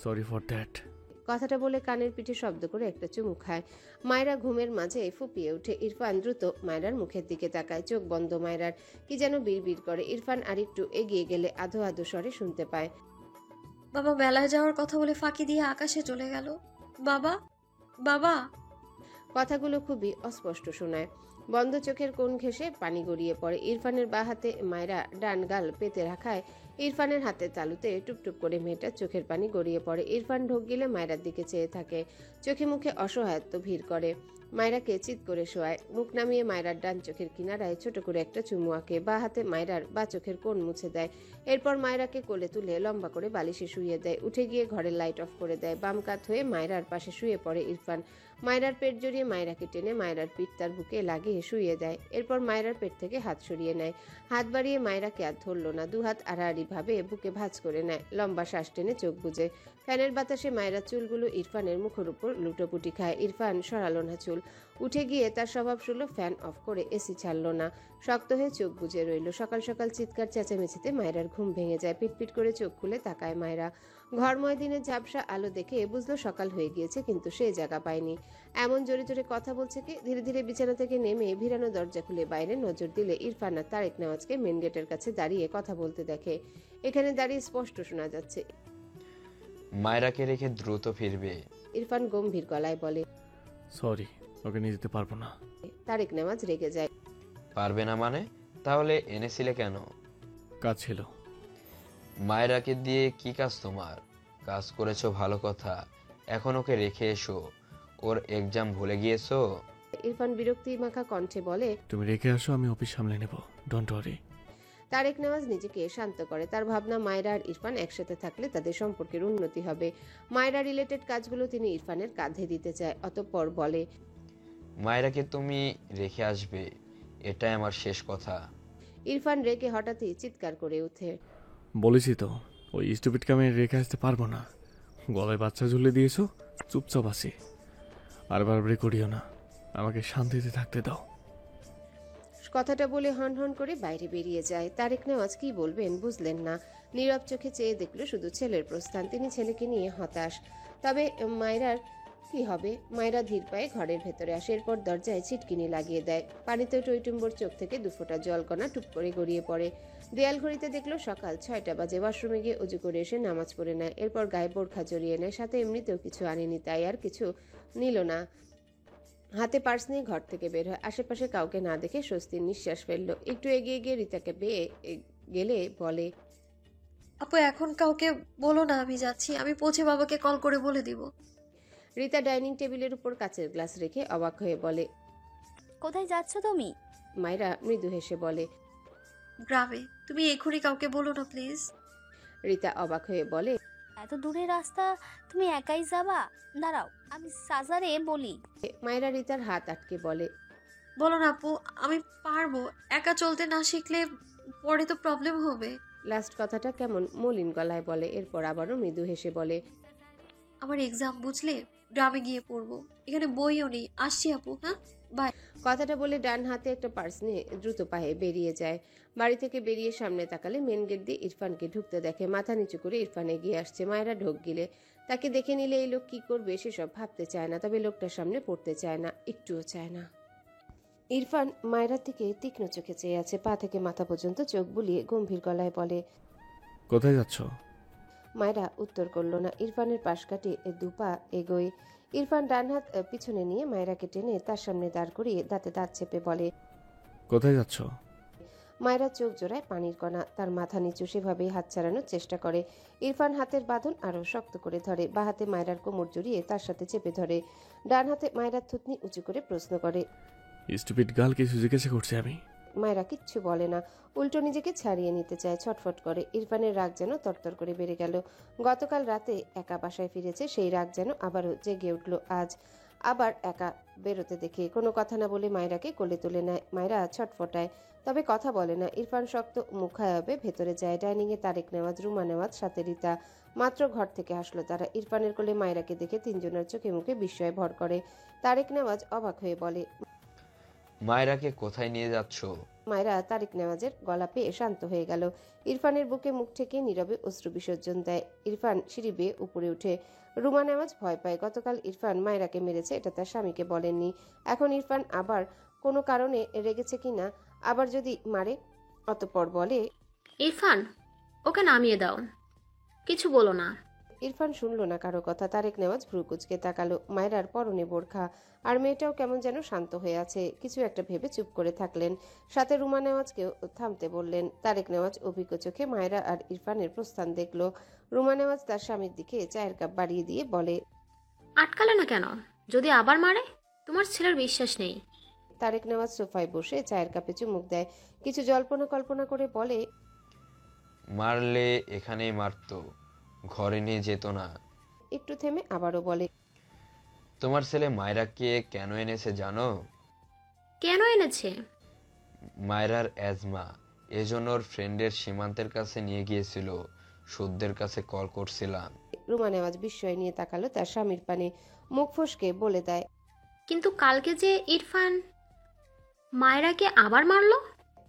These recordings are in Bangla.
Sorry for that. কথাটা বলে কানের পিঠে শব্দ করে একটা চুমু খায়। মায়রা ঘুমের মাঝে ফুপিয়ে ওঠে। ইরফান দ্রুত মায়রার মুখের দিকে তাকায়। চোখ বন্ধ মায়রার। কি যেন বিড়বিড় করে। ইরফান আরেকটু এগিয়ে গেলে আধো আধো স্বরে শুনতে পায়, বাবা মেলায় যাওয়ার কথা বলে ফাঁকি দিয়ে আকাশে চলে গেল। বাবা, বাবা। কথাগুলো খুবই অস্পষ্ট শোনায়। বন্ধ চোখের কোণ ঘেঁষে পানি গড়িয়ে পড়ে। ইরফানের বাঁ হাতে মায়রা ডান গাল পেতে রাখায় ইরফানের হাতের তালুতে টুপটুপ করে মেয়েটার চোখের পানি গড়িয়ে পড়ে। ইরফান ঢোক গিলে মায়রার দিকে চেয়ে থাকে। চোখে মুখে অসহায়ত্ব ভিড় করে। মায়রাকে চিৎ করে শোয়ায়। মুখ নামিয়ে মায়রার ডান চোখের কিনারায় ছোট করে একটা চুমু আঁকে। বাঁ হাতে মায়রার বা চোখের কোণ মুছে দেয়। এরপর মায়রাকে কোলে তুলে লম্বা করে বালিশে শুইয়ে দেয়। উঠে গিয়ে ঘরের লাইট অফ করে দেয়। বাম কাত হয়ে মায়রার পাশে শুয়ে পড়ে ইরফান। মায়রার পেট জড়িয়ে মায়রাকে টেনে মায়রার পিঠ তার বুকে লাগিয়ে শুইয়ে দেয়। এরপর মায়রার পেট থেকে হাত সরিয়ে নেয়। হাত বাড়িয়ে মায়রাকে আর ধরল না। দুহাত আড়াআড়ি ভাবে বুকে ভাঁজ করে নেয়। লম্বা শ্বাস টেনে চোখ বুজে। ফ্যানের বাতাসে মায়রার চুলগুলো ইরফানের মুখের উপর লুটোপুটি খায়। ইরফান সরালো না চুল। উঠে গিয়ে তার স্বভাব সুলভ ফ্যান অফ করে এসি ছাড়ল না। শক্ত হয়ে চোখ বুজে রইল। সকাল সকাল চিৎকার চেঁচামেচিতে মায়রার ঘুম ভেঙে যায়। পিটপিট করে চোখ খুলে তাকায় মায়রা। ঘরময় দিনের ঝাপসা আলো দেখে বুঝলো সকাল হয়ে গিয়েছে, কিন্তু সে জায়গা পায়নি। এমন জোরে জোরে কথা বলছে কে? ধীরে ধীরে বিছানা থেকে নেমে ভিড়ানো দরজা খুলে বাইরে নজর দিলে ইরফান আর তারেক নেওয়াজকে মেন গেটের কাছে দাঁড়িয়ে কথা বলতে দেখে। এখানে দাঁড়িয়ে স্পষ্ট শোনা যাচ্ছে, মায়রাকে রেখে দ্রুত ফিরবে। ইরফান গম্ভীর গলায় বলে, সরি, ওকে নিয়ে যেতে পারবো না। তারেক নেওয়াজ রেগে যায়। পারবে না মানে? তাহলে এনেছিলে কেন? কাজ ছিল। মায়রাকে দিয়ে কি কাজ তোমার? কাজ করেছো ভালো কথা, এখন ওকে রেখে এসো। ওর এক্সাম ভুলে গিয়েছো? ইরফান বিরক্তি মাখা কণ্ঠে বলে, তুমি রেখে আসো, আমি অফিস সামলে নেব, ডোন্ট ওয়ারি। তারেক নেওয়াজ নিজেকে শান্ত করে। তার ভাবনা মায়রা আর ইরফান একসাথে থাকলে তাদের সম্পর্কের উন্নতি হবে। মায়রা রিলেটেড কাজগুলো তিনি ইরফানের কাঁধে দিতে চায়। অতঃপর বলে, মায়রাকে তুমি রেখে আসবে, এটাই আমার শেষ কথা। ইরফান রেগে হঠাৎই চিৎকার করে ওঠে, বলেছি তো, ওই স্টুপিডকে আমি রেখে আসতে পারবো না। গলায় বাচ্চা ঝুলে দিয়েছো, চুপচাপ আসি। আর বারবারই করিও না, আমাকে শান্তিতে থাকতে দাও। কথাটা বলে হন হন করে বাইরে বেরিয়ে যায়। তারেক নেওয়াজ কি বলবেন বুঝলেন না। নীরব চোখে চেয়ে দেখলো শুধু ছেলের প্রস্থান। তিনি ছেলেকে নিয়ে হতাশ। তবে মায়রার কি হবে? মায়রা ধীর পায়ে ঘরের ভেতরে আসে। এরপর দরজায় ছিটকিনি লাগিয়ে দেয়। পানিতে টইটুম্বর চোখ থেকে দুফোঁটা জলকণা টুপ করে গড়িয়ে পড়ে। দেয়াল ঘড়িতে দেখলো সকাল 6টা বাজে। ওয়াশরুমে গিয়ে উজু করে এসে নামাজ পড়ে নেয়। এরপর গায়ে বোরখা জড়িয়ে নেয়। সাথে এমনিতেও কিছু আনেনি, তাই আর কিছু নিল না। হাতে পার্স নিয়ে ঘর থেকে বের হয়। আশেপাশে কাউকে না দেখে স্বস্তির নিঃশ্বাস ফেললো। একটু এগিয়ে গিয়ে রিতাকে পেয়ে গেলে বলে, আপু এখন কাউকে বলো না আমি যাচ্ছি, আমি পৌঁছে বাবাকে কল করে বলে দিব। রিতা ডাইনিং টেবিলের উপর কাচের গ্লাস রেখে অবাক হয়ে বলে, কোথায় যাচ্ছ তুমি? মায়রা মৃদু হেসে বলে, গ্রামে। তুমি এখনই কাউকে বলো না প্লিজ। রিতা অবাক হয়ে বলে, এত দূরের রাস্তা তুমি একাই যাবা? দাঁড়াও, আমি সাজারে বলি। মায়রা রিতার হাত আটকে বলে, বলো না আপু, আমি পারবো। একা চলতে না শিখলে পরে তো প্রবলেম হবে। লাস্ট কথাটা কেমন মলিন গলায় বলে। এরপর আবারও মৃদু হেসে বলে, আমার এক্সাম বুঝলে, গ্রামে গিয়ে পড়বো। এখানে বইও নেই। আসছি আপু, হ্যাঁ বাই। কথাটা বলে ডান হাতে একটা পার্স নিয়ে দ্রুত পায়ে বেরিয়ে যায়। বাড়ি থেকে বেরিয়ে সামনে তাকালে মেন গেট দিয়ে ইরফানকে ঢুকতে দেখে। মাথা নিচু করে ইরফান এগিয়ে আসছে। মায়েরা ঢোক গিলে তাকে দেখে নিলে এই লোক কি করবে সেসব ভাবতে চায় না। তবে লোকটার সামনে পড়তে চায় না, একটুও চায় না। ইরফান মায়েরার দিকে তীক্ষ্ণ চোখে চেয়ে আছে। পা থেকে মাথা পর্যন্ত চোখ বুলিয়ে গম্ভীর গলায় বলে, কোথায় যাচ্ছ? মায়েরা উত্তর করল না। ইরফানের পাশ কাটিয়ে দুপা এগোয়। ইরফান ডান হাত পিছনে নিয়ে মায়েরাকে টেনে তার সামনে দাঁড় করিয়ে দাঁতে দাঁত চেপে বলে, কোথায় যাচ্ছ? মায়েরা চোখ জোড়ায় পানির কণা। তার মাথা নিচু, সেভাবেই হাত ছাড়ানোর চেষ্টা করে। ইরফান হাতের বাঁধন আরো শক্ত করে ধরে। বা হাতে মায়েরার কোমর জড়িয়ে তার সাথে চেপে ধরে। ডান হাতে মায়েরার থুতনি উঁচু করে প্রশ্ন করে, স্টুপিড গার্ল, কিছু জিজ্ঞাসা করছি আমি। মায়েরা কিচ্ছু বলে না, উল্টো নিজেকে ছাড়িয়ে নিতে চায়, ছটফট করে। ইরফানের রাগ যেন তরতর করে বেড়ে গেল। গতকাল রাতে একা বাসায় ফিরেছে, সেই রাগ যেন আবারও জেগে উঠল আজ। আবার একা বেরোতে দেখে কোনো কথা না বলে মায়রাকে কোলে তুলে নেয়। মায়রা ছটফটায়, তবে কথা বলে না। ইরফান শক্ত মুখায়বে ভেতরে যায়। ডাইনিংয়ে তারেক নেওয়াজ, রুমা নেওয়াজ, সাথে রিতা। মাত্র ঘর থেকে আসলো তারা। ইরফানের কোলে মায়রাকে দেখে তিনজনের চোখে মুখে বিস্ময় ভর করে। তারেক নেওয়াজ অবাক হয়ে বলে, মায়েরাকে কোথায় নিয়ে যাচ্ছ? মায়রা তারেক নেওয়াজের গলা পেয়ে শান্ত হয়ে গেল। ইরফানের বুকে মুখ ঠেকে নীরবে অশ্রু বিসর্জন দেয়। ইরফান সিঁড়ি বেয়ে উপরে উঠে। রুমা নেওয়াজ ভয় পায়। গতকাল ইরফান মায়রাকে মেরেছে, এটা তার স্বামীকে বলেননি। এখন ইরফান আবার কোনো কারণে রেগেছে কিনা, আবার যদি মারে। অতঃপর বলে, ইরফান, ওকে নামিয়ে দাও, কিছু বলো না। ইরফান শুনল না কারো কথা। তারেক নেওয়াজ ভ্রু কুচকে তাকালো। মায়রার পরনে বোরখা, আর মেয়েটাও কেমন যেন শান্ত হয়ে আছে। কিছু একটা ভেবে চুপ করে থাকলেন। সাথে রুমা নেওয়াজকেও থামতে বললেন। তারেক নেওয়াজ অভিজ্ঞ চোখে মায়রা আর ইরফানের প্রস্থান দেখল। রুমা নেওয়াজ তার স্বামীর দিকে চায়ের কাপ বাড়িয়ে দিয়ে বলে, আটকালে না কেন? যদি আবার মারে? তোমার ছেলের বিশ্বাস নেই। তারেক নেওয়াজ সোফায় বসে চায়ের কাপে চুমুক দেয়। কিছু জল্পনা কল্পনা করে বলে, মারলে এখানেই মারতো, ঘরে নিয়ে যেত না। একটু থেমে আবারও বলে, তোমার ছেলে মায়রাকে কেন এনেছে জানো? কেন এনেছে? মায়রার অ্যাজমা, এজন্য ওর ফ্রেন্ডের সীমান্তের কাছে নিয়ে গিয়েছিল। সুদদের কাছে কল করছিলাম। রুমা নেওয়াজ বিস্ময় নিয়ে তাকালো তার স্বামীর পানে। মুখ ফসকে বলে দেয়, কিন্তু কালকে যে ইরফান মায়েরাকে আবার মারলো।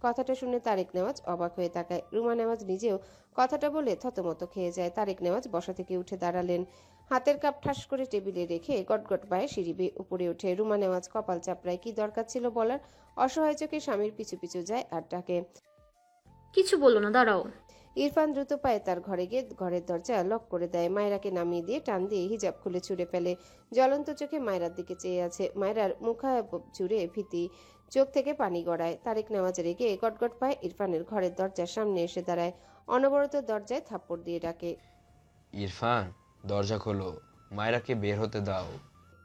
কথাটা শুনে তারেক নেওয়াজ অবাক হয়ে তাকায়। রুমা নেওয়াজ নিজেও কথাটা বলে থতমত খেয়ে যায়। তারেক নেওয়াজ বসা থেকে উঠে দাঁড়ালেন। হাতের কাপ ঠাস করে টেবিলে রেখে গটগট পায়ে সিঁড়ি বেয়ে উপরে ওঠে। রুমা নেওয়াজ কপাল চাপড়ায়। কি দরকার ছিল বলার? অসহায় চোখে স্বামীর পিছু পিছু যায় আর ডাকে, কিছু বলো না, দাঁড়াও। ইরফান দ্রুত পায়ে তার ঘরে গিয়ে ঘরের দরজা লক করে দেয়। মায়রাকে নামিয়ে দিয়ে টান দিয়ে হিজাব খুলে ছুঁড়ে ফেলে। জ্বলন্ত চোখে মায়রার দিকে চেয়ে আছে। মায়রার মুখায়ব জুড়ে ভীতি, চোখ থেকে পানি গড়ায়। তারেক নেওয়াজ রেগে গটগট পায়ে ইরফানের ঘরের দরজার সামনে এসে দাঁড়ায়। অনবরত দরজায় থাপ্পড় দিয়ে ডাকে, ইরফান, দরজা খোলো, মায়রাকে বের হতে দাও।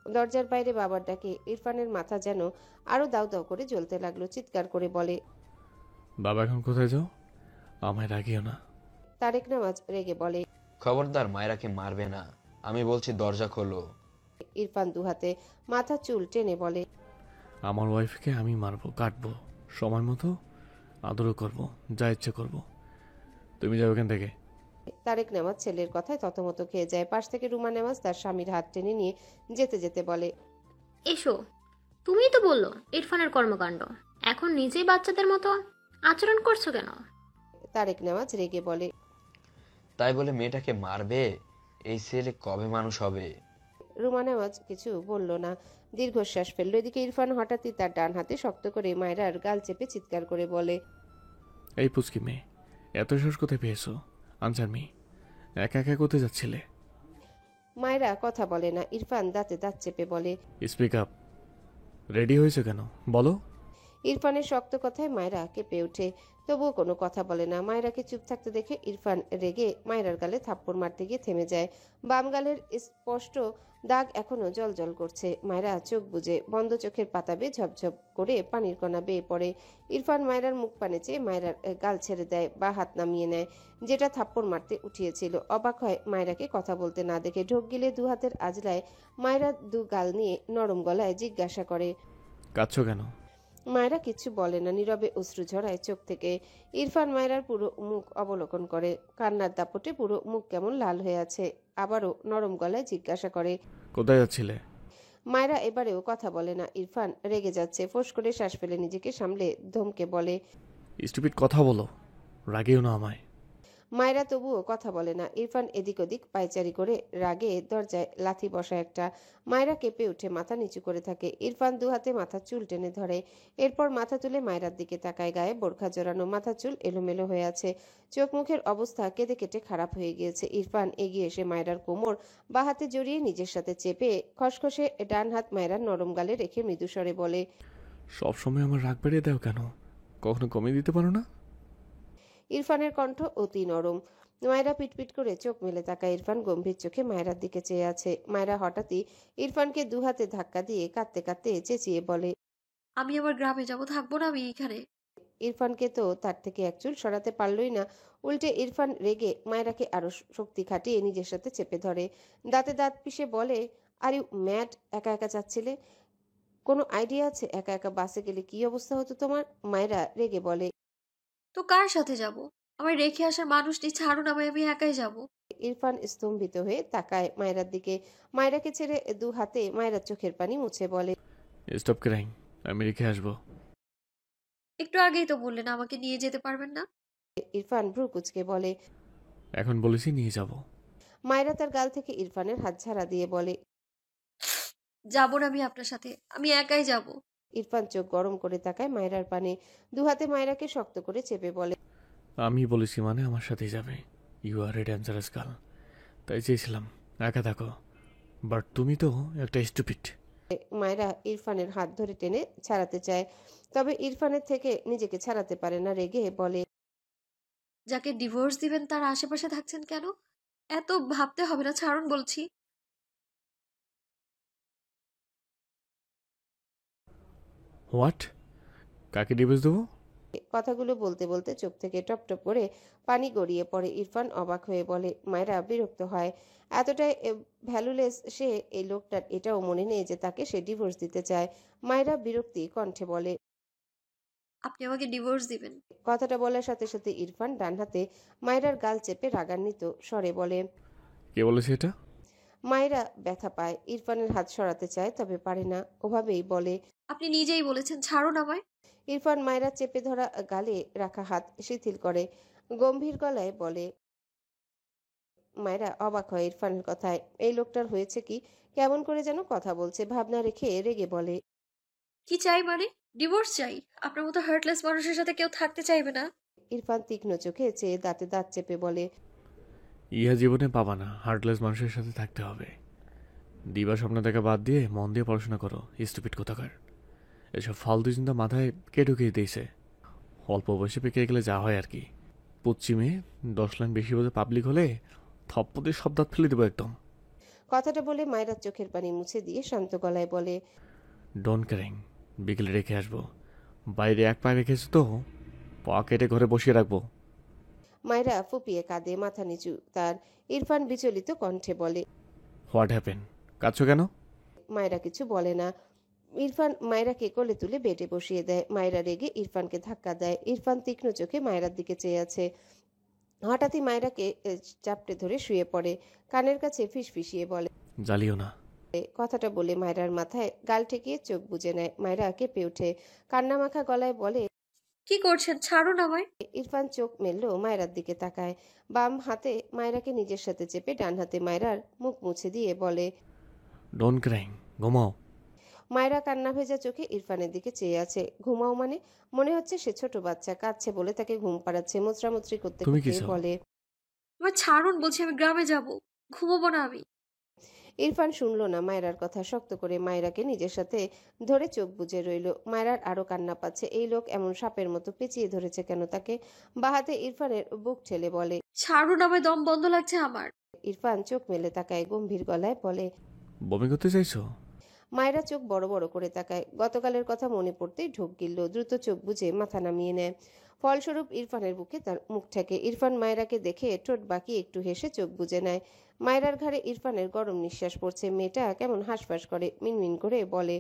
দরজার বাইরে বাবার ডাকে ইরফানের মাথা যেন আরো দাউ দাউ করে জ্বলতে লাগলো। চিৎকার করে বলে, বাবা এখন কোথায় যাও? আমায় রাগিও না। তারেক নেওয়াজ রেগে বলে, খবরদার মায়রাকে মারবে না, আমি বলছি দরজা খোলো। ইরফান দুহাতে মাথা চুল টেনে বলে, আমার ওয়াইফকে আমি মারবো, কাটবো, সময় মতো আদরও করবো, যা ইচ্ছে করবো। তুমি যাও এখান থেকে। তারেক নেওয়াজ ছেলের কথায় ততমত খেয়ে যায়। পাশ থেকে রুমা নেওয়াজ তার স্বামীর হাত টেনে নিয়ে যেতে যেতে বলে, এসো, তুমিই তো বললো ইরফানের কর্মকাণ্ড, এখন নিজেই বাচ্চাদের মতো আচরণ করছো কেন? তারেক নেওয়াজ রেগে বলে, তাই বলে মেয়েটাকে মারবে? এই ছেলে কবে মানুষ হবে? রুমা নেওয়াজ কিছু বলল না, দীর্ঘশ্বাস ফেললো। এদিকে ইরফান হঠাৎই তার ডান হাতে শক্ত করে মায়রার গাল চেপে চিৎকার করে বলে, এই পুচকি মেয়ে, এত সাহস কোথায় পেয়েছো? আনসার মি, একা একা কোথায় যাচ্ছিলে? মায়রা কথা বলে না। ইরফান দাঁতে দাঁত চেপে বলে, স্পিক আপ। রেডি হয়েছে কেন বলো? ইরফানের শক্ত কথায় মায়রা কেঁপে ওঠে, তবুও কোনো কথা বলে না। মায়রাকে চুপ থাকতে দেখে ইরফান রেগে মায়রার গালে থাপ্পড় মারতে গিয়ে থেমে যায়। বাম গালের স্পষ্ট দাগ এখনো জল করছে। মায়রা চোখ বুজে বন্ধ চোখের পাতা বেয়ে ঝপঝপ করে পানির কণা বেয়ে পড়ে। ইরফান মায়রার মুখ পানে চেয়ে মায়রার গাল ছেড়ে দেয়, বা হাত নামিয়ে নেয়, যেটা থাপ্পড় মারতে উঠিয়েছিল। অবাক হয় মায়রাকে কথা বলতে না দেখে। ঢোক গিলে দু হাতের আজলায় মায়রা দু গাল নিয়ে নরম গলায় জিজ্ঞাসা করে, কাঁদছো কেন? মায়রা কিছু বলে না, নীরবে অশ্রু ঝরায় চোখ থেকে। ইরফান মায়রার পুরো মুখ অবলোকন করে। কান্নার দাপটে পুরো মুখ কেমন লাল হয়ে আছে। আবারও নরম গলায় জিজ্ঞাসা করে, কোথায় যাচ্ছিলে? মায়রা এবারেও কথা বলে না। ইরফান রেগে যাচ্ছে। ফোঁস করে শ্বাস ফেলে নিজেকে সামলে ধমকে বলে, স্টুপিড কথা বলো, রাগিও না আমায়। মায়রা তবুও কথা বলে না। ইরফান এদিক ওদিক পায়চারি করে রাগে দরজায় লাথি বসা একটা। মায়রা কেঁপে উঠে মাথা নিচু করে থাকে। ইরফান দু হাতে মাথার চুল টেনে ধরে। এরপর মাথা তুলে মায়রার দিকে তাকায়। গায়ে বোরখা জড়ানো, মাথার চুল এলোমেলো হয়ে আছে। চোখ মুখের অবস্থা কেটে কেটে খারাপ হয়ে গিয়েছে। ইরফান এগিয়ে এসে মায়রার কোমর বা হাতে জড়িয়ে নিজের সাথে চেপে খসখসে ডান হাত মায়রার নরম গালে রেখে মৃদুস্বরে বলে, সবসময় আমার রাগ বেড়ে দাও কেন? কখনো কমিয়ে দিতে পারো না? ইরফানের কণ্ঠ অতি নরম। মায়রা পিটপিট করে চোখ মেলে তাকায়। ইরফান গম্ভীর চোখে মায়রার দিকে চেয়ে আছে। মায়রা হঠাৎই ইরফানকে দু হাতে ধাক্কা দিয়ে কাঁদতে কাঁদতে চেঁচিয়ে বলে, আমি আবার গ্রামে যাব, থাকবো না আমি এখানে। ইরফানকে তো তার থেকে এক চুল সরাতে পারলই না। উল্টে ইরফান রেগে মায়রাকে আরো শক্তি খাটিয়ে নিজের সাথে চেপে ধরে। দাঁতে দাঁত পিষে বলে, আর ইউ ম্যাড? একা একা যাচ্ছিলে? কোনো আইডিয়া আছে একা একা বাসে গেলে কি অবস্থা হতো তোমার? মায়েরা রেগে বলে। তো কার সাথে যাব? আমার রেখে আসার মানুষটি ছাড়ুন আমায়, আমি একাই যাব। ইরফান স্তম্ভিত হয়ে তাকায় মায়েরার দিকে। মায়েরাকে ছেড়ে দু হাতে মায়েরার চোখের পানি মুছে বলে। স্টপ ক্রাইং, আমি রেখে আসবো। একটু আগেই তো বললেন আমাকে নিয়ে যেতে পারবেন না। ইরফান ভ্রু কুচকে বলে। এখন বলেছি নিয়ে যাব। মায়েরা তার গাল থেকে ইরফানের হাত ঝাড়া দিয়ে বলে। যাব না আমি আপনার সাথে, আমি একাই যাব। ইরফান চোখ গরম করে তাকায় মায়েরার পানে। দু হাতে মায়েরাকে শক্ত করে চেপে বলে। আমি বলেছি মানে আমার সাথেই যাবে। You are a dangerous girl, তাই চেয়েছিলাম একা থাকো, বাট তুমি তো একটা স্টুপিড। মায়েরা ইরফানের হাত ধরে টেনে ছাড়াতে চায়, তবে ইরফানের থেকে নিজেকে ছাড়াতে পারে না। রেগে বলে। যাকে ডিভোর্স দিবেন তার আশেপাশে থাকছেন কেন? এত ভাবতে হবে না, ছাড়ুন বলছি। হোয়াট? কাকে ডিভোর্স দেবো? কথাগুলো বলতে বলতে চোখ থেকে টপ টপ করে পানি গড়িয়ে পড়ে। ইরফান অবাক হয়ে বলে। মায়েরা বিরক্ত হয়। এতটাই ভ্যালুলেস সে, এই লোকটার এটাও মনে নেই যে তাকে সে ডিভোর্স দিতে চায়। মায়েরা বিরক্তি কণ্ঠে বলে। আপনি আমাকে ডিভোর্স দিবেন? কথাটা বলার সাথে সাথে ইরফান ডান হাতে মায়েরার গাল চেপে রাগান্বিত স্বরে বলে। কে বলেছে এটা? মায়েরা ব্যথা পায়। ইরফানের হাত সরাতে চায় তবে পারে না। ওভাবেই বলে। আপনি নিজেই বলেছেন ছাড়ুন আমায়। ইরফান মায়েরা চেপে ধরা গালে রাখা হাত শিথিল করে গম্ভীর গলায় বলে। মায়েরা অবাক হয় ইরফানের কথায়। এই লোকটার হয়েছে কি? কেমন করে যেন কথা বলছে। ভাবনা রেখে রেগে বলে। কি চাই মানে? ডিভোর্স চাই। আপনার মতো হার্টলেস মানুষের সাথে কেউ থাকতে চাইবে না। ইরফান তীক্ষ্ণ চোখে চেয়ে দাঁতে দাঁত চেপে বলে। ইহা জীবনে পাবা না, হার্টলেস মানুষের সাথে থাকতে হবে। দিবা স্বপ্ন দেখা বাদ দিয়ে মন দিয়ে পড়াশোনা করো, স্টুপিড কোথাকার। এসব ফালতু চিন্তা মাথায় কে ঢুকিয়ে দিয়েছে? অল্প বয়সে পেকে গেলে যা হয় আর কি। পশ্চিমে 10 লাইন বেশি বোঝে পাবলিক হলে থপ্পতে সব দাঁত ফেলে দেবো একদম। কথাটা বলে মায়েরার চোখের পানি মুছে দিয়ে শান্ত গলায় বলে। ডোন্ট ক্যারিং, বিকেলে রেখে আসবো। বাইরে এক পায়ে রেখেছো তো, পা কেটে ঘরে বসিয়ে রাখবো। মায়েরা ফুপিয়ে কাঁদে, মাথা নিচু তার। ইরফান বিচলিত কণ্ঠে বলে। What happen? কাঁদছো কেন? মায়েরা কিছু বলে না। ইরফান মায়েরাকে কোলে তুলে বেডে বসিয়ে দেয়। মায়েরা রেগে ইরফানকে ধাক্কা দেয়। ইরফান তীক্ষ্ণ চোখে মায়েরার দিকে চেয়ে আছে। হঠাৎই মায়েরাকে চাপটে ধরে শুয়ে পড়ে। কানের কাছে ফিসফিসিয়ে বলে। জ্বালিও না। কথাটা বলে মায়েরার মাথায় গাল ঠেকিয়ে চোখ বুজে নেয়। মায়েরা কেঁপে ওঠে, কান্নামাখা গলায় বলে। কি করছেন? ছাড়ুন আমায়। ইরফান চোখ মেলল মায়েরার দিকে তাকায়। বাম হাতে মায়েরাকে নিজের সাথে চেপে ডান হাতে মায়েরার মুখ মুছে দিয়ে বলে। ডোন্ট ক্রাইং, ঘুমাও। মায়েরা কান্না ভেজা চোখে ইরফানের দিকে চেয়ে আছে। ঘুমাও মানে? মনে হচ্ছে সে ছোট বাচ্চা, কাঁদছে বলে তাকে ঘুম পাড়াচ্ছে। মোচড়ামুচড়ি করতে তুমি কি করতে চাও? বলে। আমায় ছাড়ুন বলছি, আমি গ্রামে যাব। ঘুমোবো না আমি। ইরফান শুনল না মায়েরার কথা। শক্ত করে মায়েরাকে নিজের সাথে ধরে চোখ বুজে রইল। মায়েরার আরো কান্না পাচ্ছে। এই লোক এমন সাপের মতো পেঁচিয়ে ধরেছে কেন তাকে? বাহাতে ইরফানের বুক ঠেলে বলে। ছাড়ুন আমায়, দম বন্ধ লাগছে আমার। ইরফান চোখ মেলে তাকায়, গম্ভীর গলায় বলে। বমি করতে চাইছো? মায়েরা চোখ বড় বড় করে তাকায়। গতকালের কথা মনে পড়তেই ঢোক গিলল। দ্রুত চোখ বুজে মাথা নামিয়ে নেয়। ফলস্বরূপ ইরফানের বুকে তার মুখ ঠেকে। ইরফান মায়েরাকে দেখে ঠোঁট বাঁকিয়ে একটু হেসে চোখ বুজে নেয়। মায়েরার ঘাড়ে ইরফানের গরম নিঃশ্বাস পড়ছে। মেয়েটা কেমন হাঁসফাঁস করে, মিনমিন করে বলে।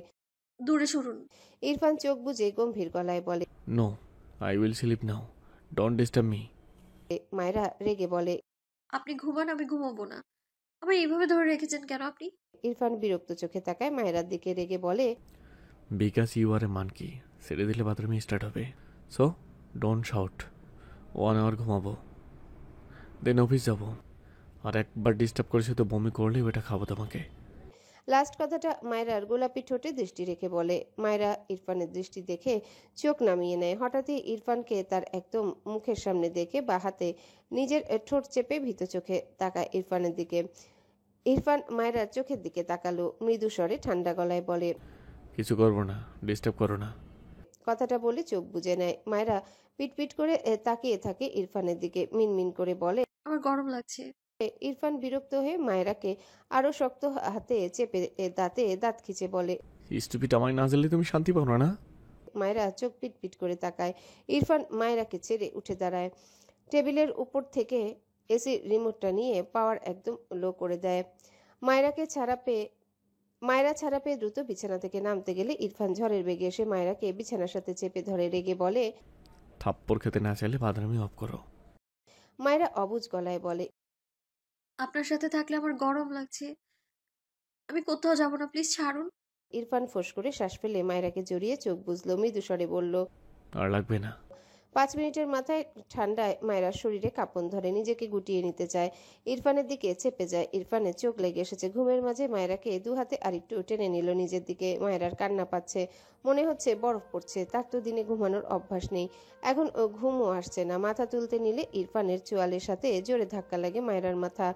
দূরে সরুন। ইরফান চোখ বুজে গম্ভীর গলায় বলে। No, I will sleep now, don't disturb me. মায়েরা রেগে বলে। আপনি ঘুমান, আমি ঘুমাবো না। আমায় এইভাবে ধরে রেখেছেন কেন আপনি? ইরফান বিরক্ত চোখে তাকায় মায়েরার দিকে, রেগে বলে। Because you are a monkey, ছেড়ে দিলে বাথরুমে স্টার্ট হবে। So don't shout. 1 আওয়ার ঘুমাবো, দেন অফিস যাবো। আর একবার ডিস্টার্ব করেছে তো বমি করলে ওটা খাবো তোমাকে। লাস্ট কথাটা মায়েরার গোলাপি ঠোঁটে দৃষ্টি রেখে বলে। মায়েরা ইরফানের দৃষ্টি দেখে চোখ নামিয়ে নেয়। হঠাৎই ইরফানকে তার একদম মুখের সামনে দেখে বা হাতে নিজের ঠোঁট চেপে ভীত চোখে তাকায় ইরফানের দিকে। ইরফান মায়েরার চোখের দিকে তাকালো, মৃদু স্বরে ঠান্ডা গলায় বলে। কিছু করবো না, ডিস্টার্ব করো না। কথাটা বলে চোখ বুজে নেয়। মায়েরা পিটপিট করে তাকিয়ে থাকে ইরফানের দিকে, মিনমিন করে বলে। আমার গরম লাগছে। ইরফান বিরক্ত হয়ে মায়েরাকে আরো শক্ত হাতে চেপে দাঁতে দাঁত খিচে বলে। স্টুপিড, আমায় না জ্বালে তুমি শান্তি পাও না? মায়েরা চোখ পিটপিট করে তাকায়। ইরফান মায়েরাকে ছেড়ে উঠে দাঁড়ায়। টেবিলের উপর থেকে এসি রিমোটটা নিয়ে পাওয়ার একদম লো করে দেয়। মায়েরাকে ছাড়া পেয়ে মায়রা ছাড়া পেয়ে দ্রুত বিছানা থেকে নামতে গেলে ইরফান ঝড়ের বেগে এসে মায়রাকে বিছানার সাথে চেপে ধরে রেগে বলে। থাপ্পড় খেতে না চাইলে বাদামি অফ করো। মায়রা অবুঝ গলায় বলে। আপনার সাথে থাকলে আমার গরম লাগছে, আমি কোথাও যাব না, প্লিজ ছাড়ুন। ইরফান ফোঁস করে শ্বাস ফেলে মায়রাকে জড়িয়ে চোখ বুঝলো, মৃদু স্বরে বলল। আর লাগবে না। 5 মিনিটের মাথায় ঠান্ডায় মায়রার শরীরে কাঁপন ধরে, নিজেকে গুটিয়ে নিতে চায়, ইরফানের দিকে চেপে যায়। ইরফানের চোখ লেগে এসেছে। ঘুমের মাঝে মায়রাকে দু হাতে আরেকটু টেনে নিল নিজের দিকে। মায়রার কান্না পাচ্ছে, মনে হচ্ছে বরফ পড়ছে। তার তো দিনে ঘুমানোর অভ্যাস নেই, এখন ঘুমও আসছে না। মাথা তুলতে নিলে ইরফানের চোয়ালের সাথে জোরে ধাক্কা লাগে মায়রার মাথা।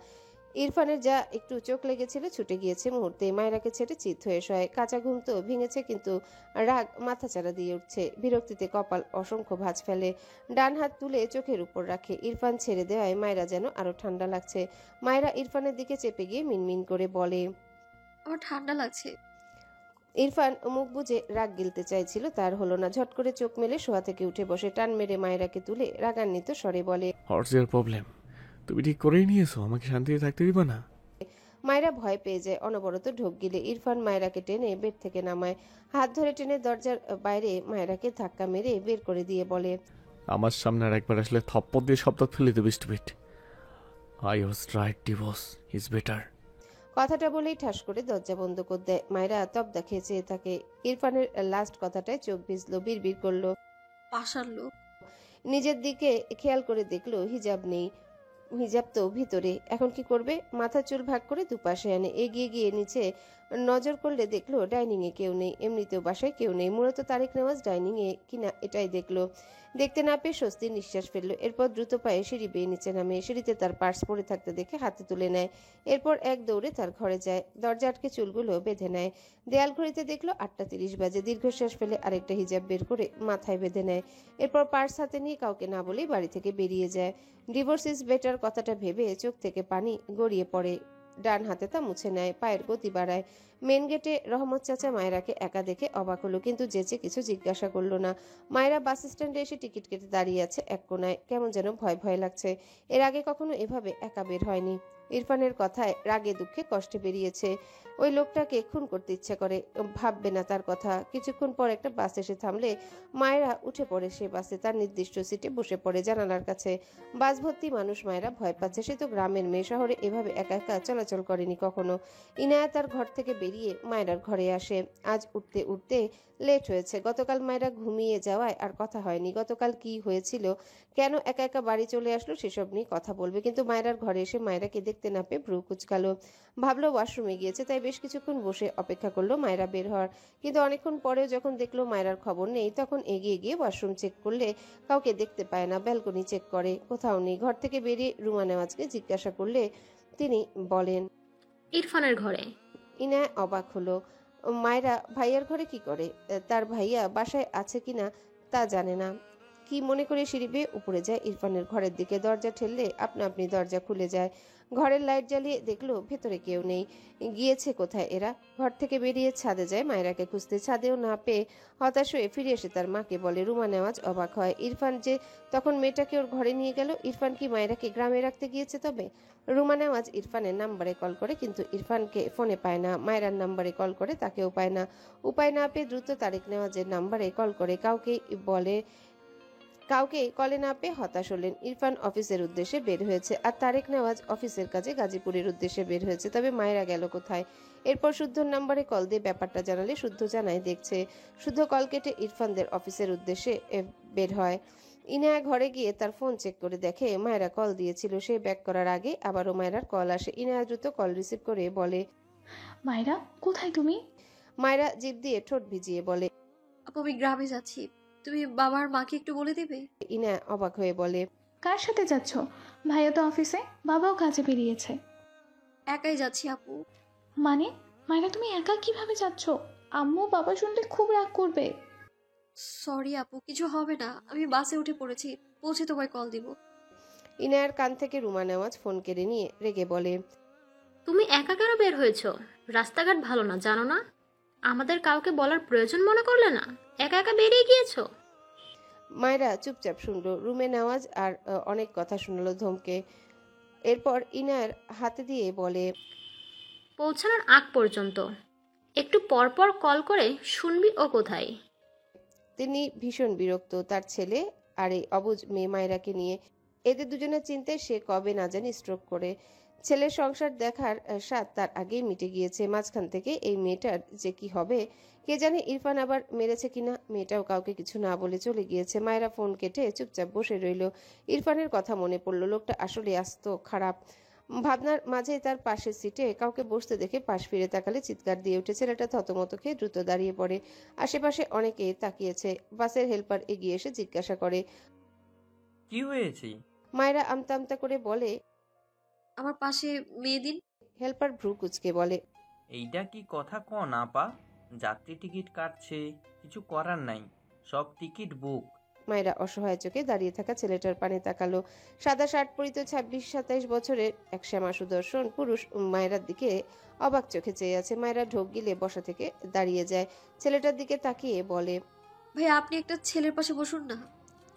ইরফানের যা একটু চোখ লেগেছিল ছুটে গিয়েছে মুহূর্তে। মায়রাকে ছেড়ে চিত হয়ে শয়। কাঁচা ঘুম তো ভেঙেছে, কিন্তু রাগ মাথাচাড়া দিয়ে উঠছে। বিরক্তিতে কপাল অসংখ্য ভাঁজ ফেলে। ডান হাত তুলে চোখের উপর রাখে। ইরফান ছেড়ে দেওয়ায় মায়রা যেন আরো ঠান্ডা লাগছে। মায়রা ইরফানের দিকে চেপে গিয়ে মিনমিন করে বলে। আমার ঠান্ডা লাগছে। ইরফান মুখ বুজে রাগ গিলতে চাইছিল, তার হলো না। ঝট করে চোখ মেলে শোয়া থেকে উঠে বসে টান মেরে মায়রাকে তুলে রাগান্বিত স্বরে বলে। হোয়াটস ইয়ার প্রবলেম? তুমি ঠিক করেই নিয়েছো, আমাকে শান্তিতে থাকতে দিবা না? মায়রা ভয় পেয়ে যায়। অনবরত ঢোক গিলে ইরফান মায়রাকে টেনে বেড থেকে নামায়। হাত ধরে টেনে দরজার বাইরে মায়রাকে ধাক্কা মেরে বের করে দিয়ে বলে। আমার সামনে আর একবার আসলে থপ্পড় দিয়ে শব্দ ফেলে দেবে stupid. I was right, divorce is better. কথাটা বলেই ঠাস করে দরজা বন্ধ করে দেয়। মায়রা তবদা খেয়ে চেয়ে থাকে। ইরফানের লাস্ট কথাটায় চোখ ভিজলো, বিড়বিড় করলো। পাশার লোক। নিজের দিকে খেয়াল করে দেখলো হিজাব নেই। হিজাব তো ভিতরে। এখন কি করবে? মাথা চুল ভাগ করে দুপাশে আনে। এগিয়ে গিয়ে নিচে নজর করলে দেখলো ডাইনিং এ কেউ নেই। এমনিতেও বাসায় কেউ নেই। মূলত তারেক নেওয়াজ ডাইনিং এ কিনা এটাই দেখলো। দেখতে না পেয়ে স্বস্তির নিঃশ্বাস ফেললো। এরপর দ্রুত পায়ে সিঁড়ি বেয়ে নিচে নামে। সিঁড়িতে তার পার্স পড়ে থাকতে দেখে হাতে তুলে নেয়। এরপর এক দৌড়ে তার ঘরে যায়। দরজা আটকে চুলগুলো বেঁধে নেয়। দেয়াল ঘড়িতে দেখলো 8টা 30 বাজে। দীর্ঘশ্বাস ফেলে আরেকটা হিজাব বের করে মাথায় বেঁধে নেয়। এরপর পার্স হাতে নিয়ে কাউকে না বলেই বাড়ি থেকে বেরিয়ে যায়। ডিভোর্স ইজ বেটার কথাটা ভেবে চোখ থেকে পানি গড়িয়ে পড়ে। ডান হাতে তা মুছে নেয়, পায়ের গতি বাড়ায়। মেন গেটে রহমত চাচা মায়রাকে একা দেখে অবাক হলো, কিন্তু যেচে কিছু জিজ্ঞাসা করলো না। মায়রা বাস স্ট্যান্ডে এসে টিকিট কেটে দাঁড়িয়ে আছে এক কোনায়। কেমন যেন ভয় ভয় লাগছে। এর আগে কখনো এভাবে একা বের হয়নি। ইরফানের কথায় রাগে দুঃখে কষ্টে বেরিয়েছে। ওই লোকটাকে খুন করতে ইচ্ছে করে, ভাববে না তার কথা। কিছুক্ষণ পর একটা বাস এসে থামলে মায়েরা উঠে পড়ে সে বাসে। তার নির্দিষ্ট সিটে বসে পড়ে জানালার কাছে। বাস ভর্তি মানুষ। মায়েরা ভয় পাচ্ছে। সে তো গ্রামের মেয়ে, শহরে এভাবে একা একা চলাচল করেনি কখনো। ইনায়া তার ঘর থেকে বেরিয়ে মায়েরার ঘরে আসে। আজ উঠতে উঠতে লেট হয়েছে। গতকাল মায়েরা ঘুমিয়ে যাওয়ায় আর কথা হয়নি। গতকাল কি হয়েছিল, কেন একা একা বাড়ি চলে আসলো, সেসব নিয়ে কথা বলবে। কিন্তু মায়েরার ঘরে এসে মায়েরাকে দেখতে না পেয়ে ভ্রু কুচকালো। ভাবলো ওয়াশরুমে গিয়েছে, তাই বেশ কিছুক্ষণ বসে অপেক্ষা করলো মায়েরা বের হওয়ার। কিন্তু অনেকক্ষণ পরেও যখন দেখলো মায়েরার খবর নেই, তখন এগিয়ে গিয়ে ওয়াশরুম চেক করলে কাউকে দেখতে পায় না। ব্যালকনি চেক করে, কোথাও নেই। ঘর থেকে বেরিয়ে রুমা নেওয়াজকে জিজ্ঞাসা করলে তিনি বলেন, ইরফানের ঘরে। ইনায়া অবাক হলো। মায়েরা ভাইয়ার ঘরে কি করে? তার ভাইয়া বাসায় আছে কিনা তা জানে না। কি মনে করে সিঁড়ি বেয়ে উপরে যায় ইরফানের ঘরের দিকে। দরজা ঠেললে আপনা আপনি দরজা খুলে যায়। ঘরের লাইট জ্বালিয়ে দেখলো ভেতরে কেউ নেই। গিয়েছে কোথায় এরা? ঘর থেকে বেরিয়ে ছাদে যায় মায়েরাকে খুঁজতে। ছাদেও না পেয়ে হতাশ হয়ে ফিরে এসে তার মাকে বলে। রুমা নেওয়াজ অবাক হয়। ইরফান যে তখন মেয়েটাকে ওর ঘরে নিয়ে গেল। ইরফান কি মায়েরাকে গ্রামে রাখতে গিয়েছে তবে? রুমা নেওয়াজ ইরফানের নাম্বারে কল করে, কিন্তু ইরফানকে ফোনে পায় না। মায়েরার নাম্বারে কল করে, তাকেও পায় না। উপায় না পেয়ে দ্রুত তারেক নেওয়াজের নাম্বারে কল করে। কাউকে কলে না পেয়ে হতাশ হলেন। ইরফান অফিসের উদ্দেশ্যে বের হয়েছে, আর তারেক নেওয়াজ অফিসের কাজে গাজীপুরের উদ্দেশ্যে বের হয়েছে। তবে মায়েরা গেল কোথায়? এরপর শুদ্ধর নাম্বারে কল দিয়ে ব্যাপারটা জানালে শুদ্ধ জানায় দেখছে। শুদ্ধ কল কেটে ইরফানদের অফিসের উদ্দেশ্যে বের হয়। ইনায়া ঘরে গিয়ে তার ফোন চেক করে দেখে মায়েরা কল দিয়েছিল। সে ব্যাক করার আগে আবারও মায়েরার কল আসে। ইনায়া দ্রুত কল রিসিভ করে বলে, মায়েরা কোথায় তুমি? মায়েরা জিভ দিয়ে ঠোঁট ভিজিয়ে বলে, আপু আমি গ্রামে যাচ্ছি, তুমি বাবার মাকে একটু বলে দেবে? ইনায়া অবাক হয়ে বলে, কার সাথে যাচ্ছ? ভাইয়া তো অফিসে, বাবাও কাজে বেরিয়েছে। একাই যাচ্ছি আপু। মানে মায়েরা তুমি একা কিভাবে যাচ্ছ? আম্মু বাবা শুনলে খুব রাগ করবে। সরি আপু, কিছু হবে না, আমি বাসে উঠে পড়েছি, পৌঁছে তোমায় কল দিব। ইনায়ার কান থেকে রুমা নেওয়াজ ফোন কেড়ে নিয়ে রেগে বলে, তুমি একা কেন বের হয়েছো? রাস্তাঘাট ভালো না জানো না? আমাদের কাউকে বলার প্রয়োজন মনে করলে না, একা একা বেরিয়ে গিয়েছো। মায়েরা চুপচাপ শুনলো। রুমে নেওয়াজ আর অনেক কথা শুনলো ধমকে। এরপর ইনায়ার হাতে দিয়ে বলে, পৌঁছানোর আগ পর্যন্ত। একটু পর পর কল করে শুনবি ও কোথায়। তিনি ভীষণ বিরক্ত তার ছেলে আর এই অবুঝ মেয়ে মায়েরাকে নিয়ে। এদের দুজনের চিন্তায় সে কবে না জানি স্ট্রোক করে। ছেলের সংসার দেখার স্বাদ তার আগেই মিটে গিয়েছে। মাঝখান থেকে এই মেয়েটার যে কি হবে কে জানে। ইরফান আবার মেরেছে কিনা। মেয়েটাও কাউকে কিছু না বলে চলে গিয়েছে। মায়েরা ফোন কেটে চুপচাপ বসে রইল। ইরফানের কথা মনে পড়ল। লোকটা আসলে আস্ত খারাপ। ভাবনার মাঝে তার পাশের সিটে কাউকে বসতে দেখে পাশ ফিরে তাকালে চিৎকার দিয়ে উঠে। ছেলেটা থতমত খেয়ে দ্রুত দাঁড়িয়ে পড়ে। আশেপাশে অনেকে তাকিয়েছে। বাসের হেল্পার এগিয়ে এসে জিজ্ঞাসা করে। কি হয়েছে? মায়েরা আমতা আমতা করে বলে। আমার পাশে মেয়ে দিন। হেল্পার ভ্রু কুচকে বলে। এইটা কি কথা কন আপা? যাত্রী টিকিট কাটছে, কিছু করার নাই, সব টিকিট বুক। মায়েরা অসহায় চোখে দাঁড়িয়ে থাকা ছেলেটার পানে তাকালো। সাদা শার্ট পরিত 26-27 বছরের এক শ্যামা সুদর্শন পুরুষ মায়েরার দিকে অবাক চোখে চেয়ে আছে। মায়েরা ঢোক গিলে বসা থেকে দাঁড়িয়ে যায়। ছেলেটার দিকে তাকিয়ে বলে। ভাই আপনি একটা ছেলের পাশে বসুন না।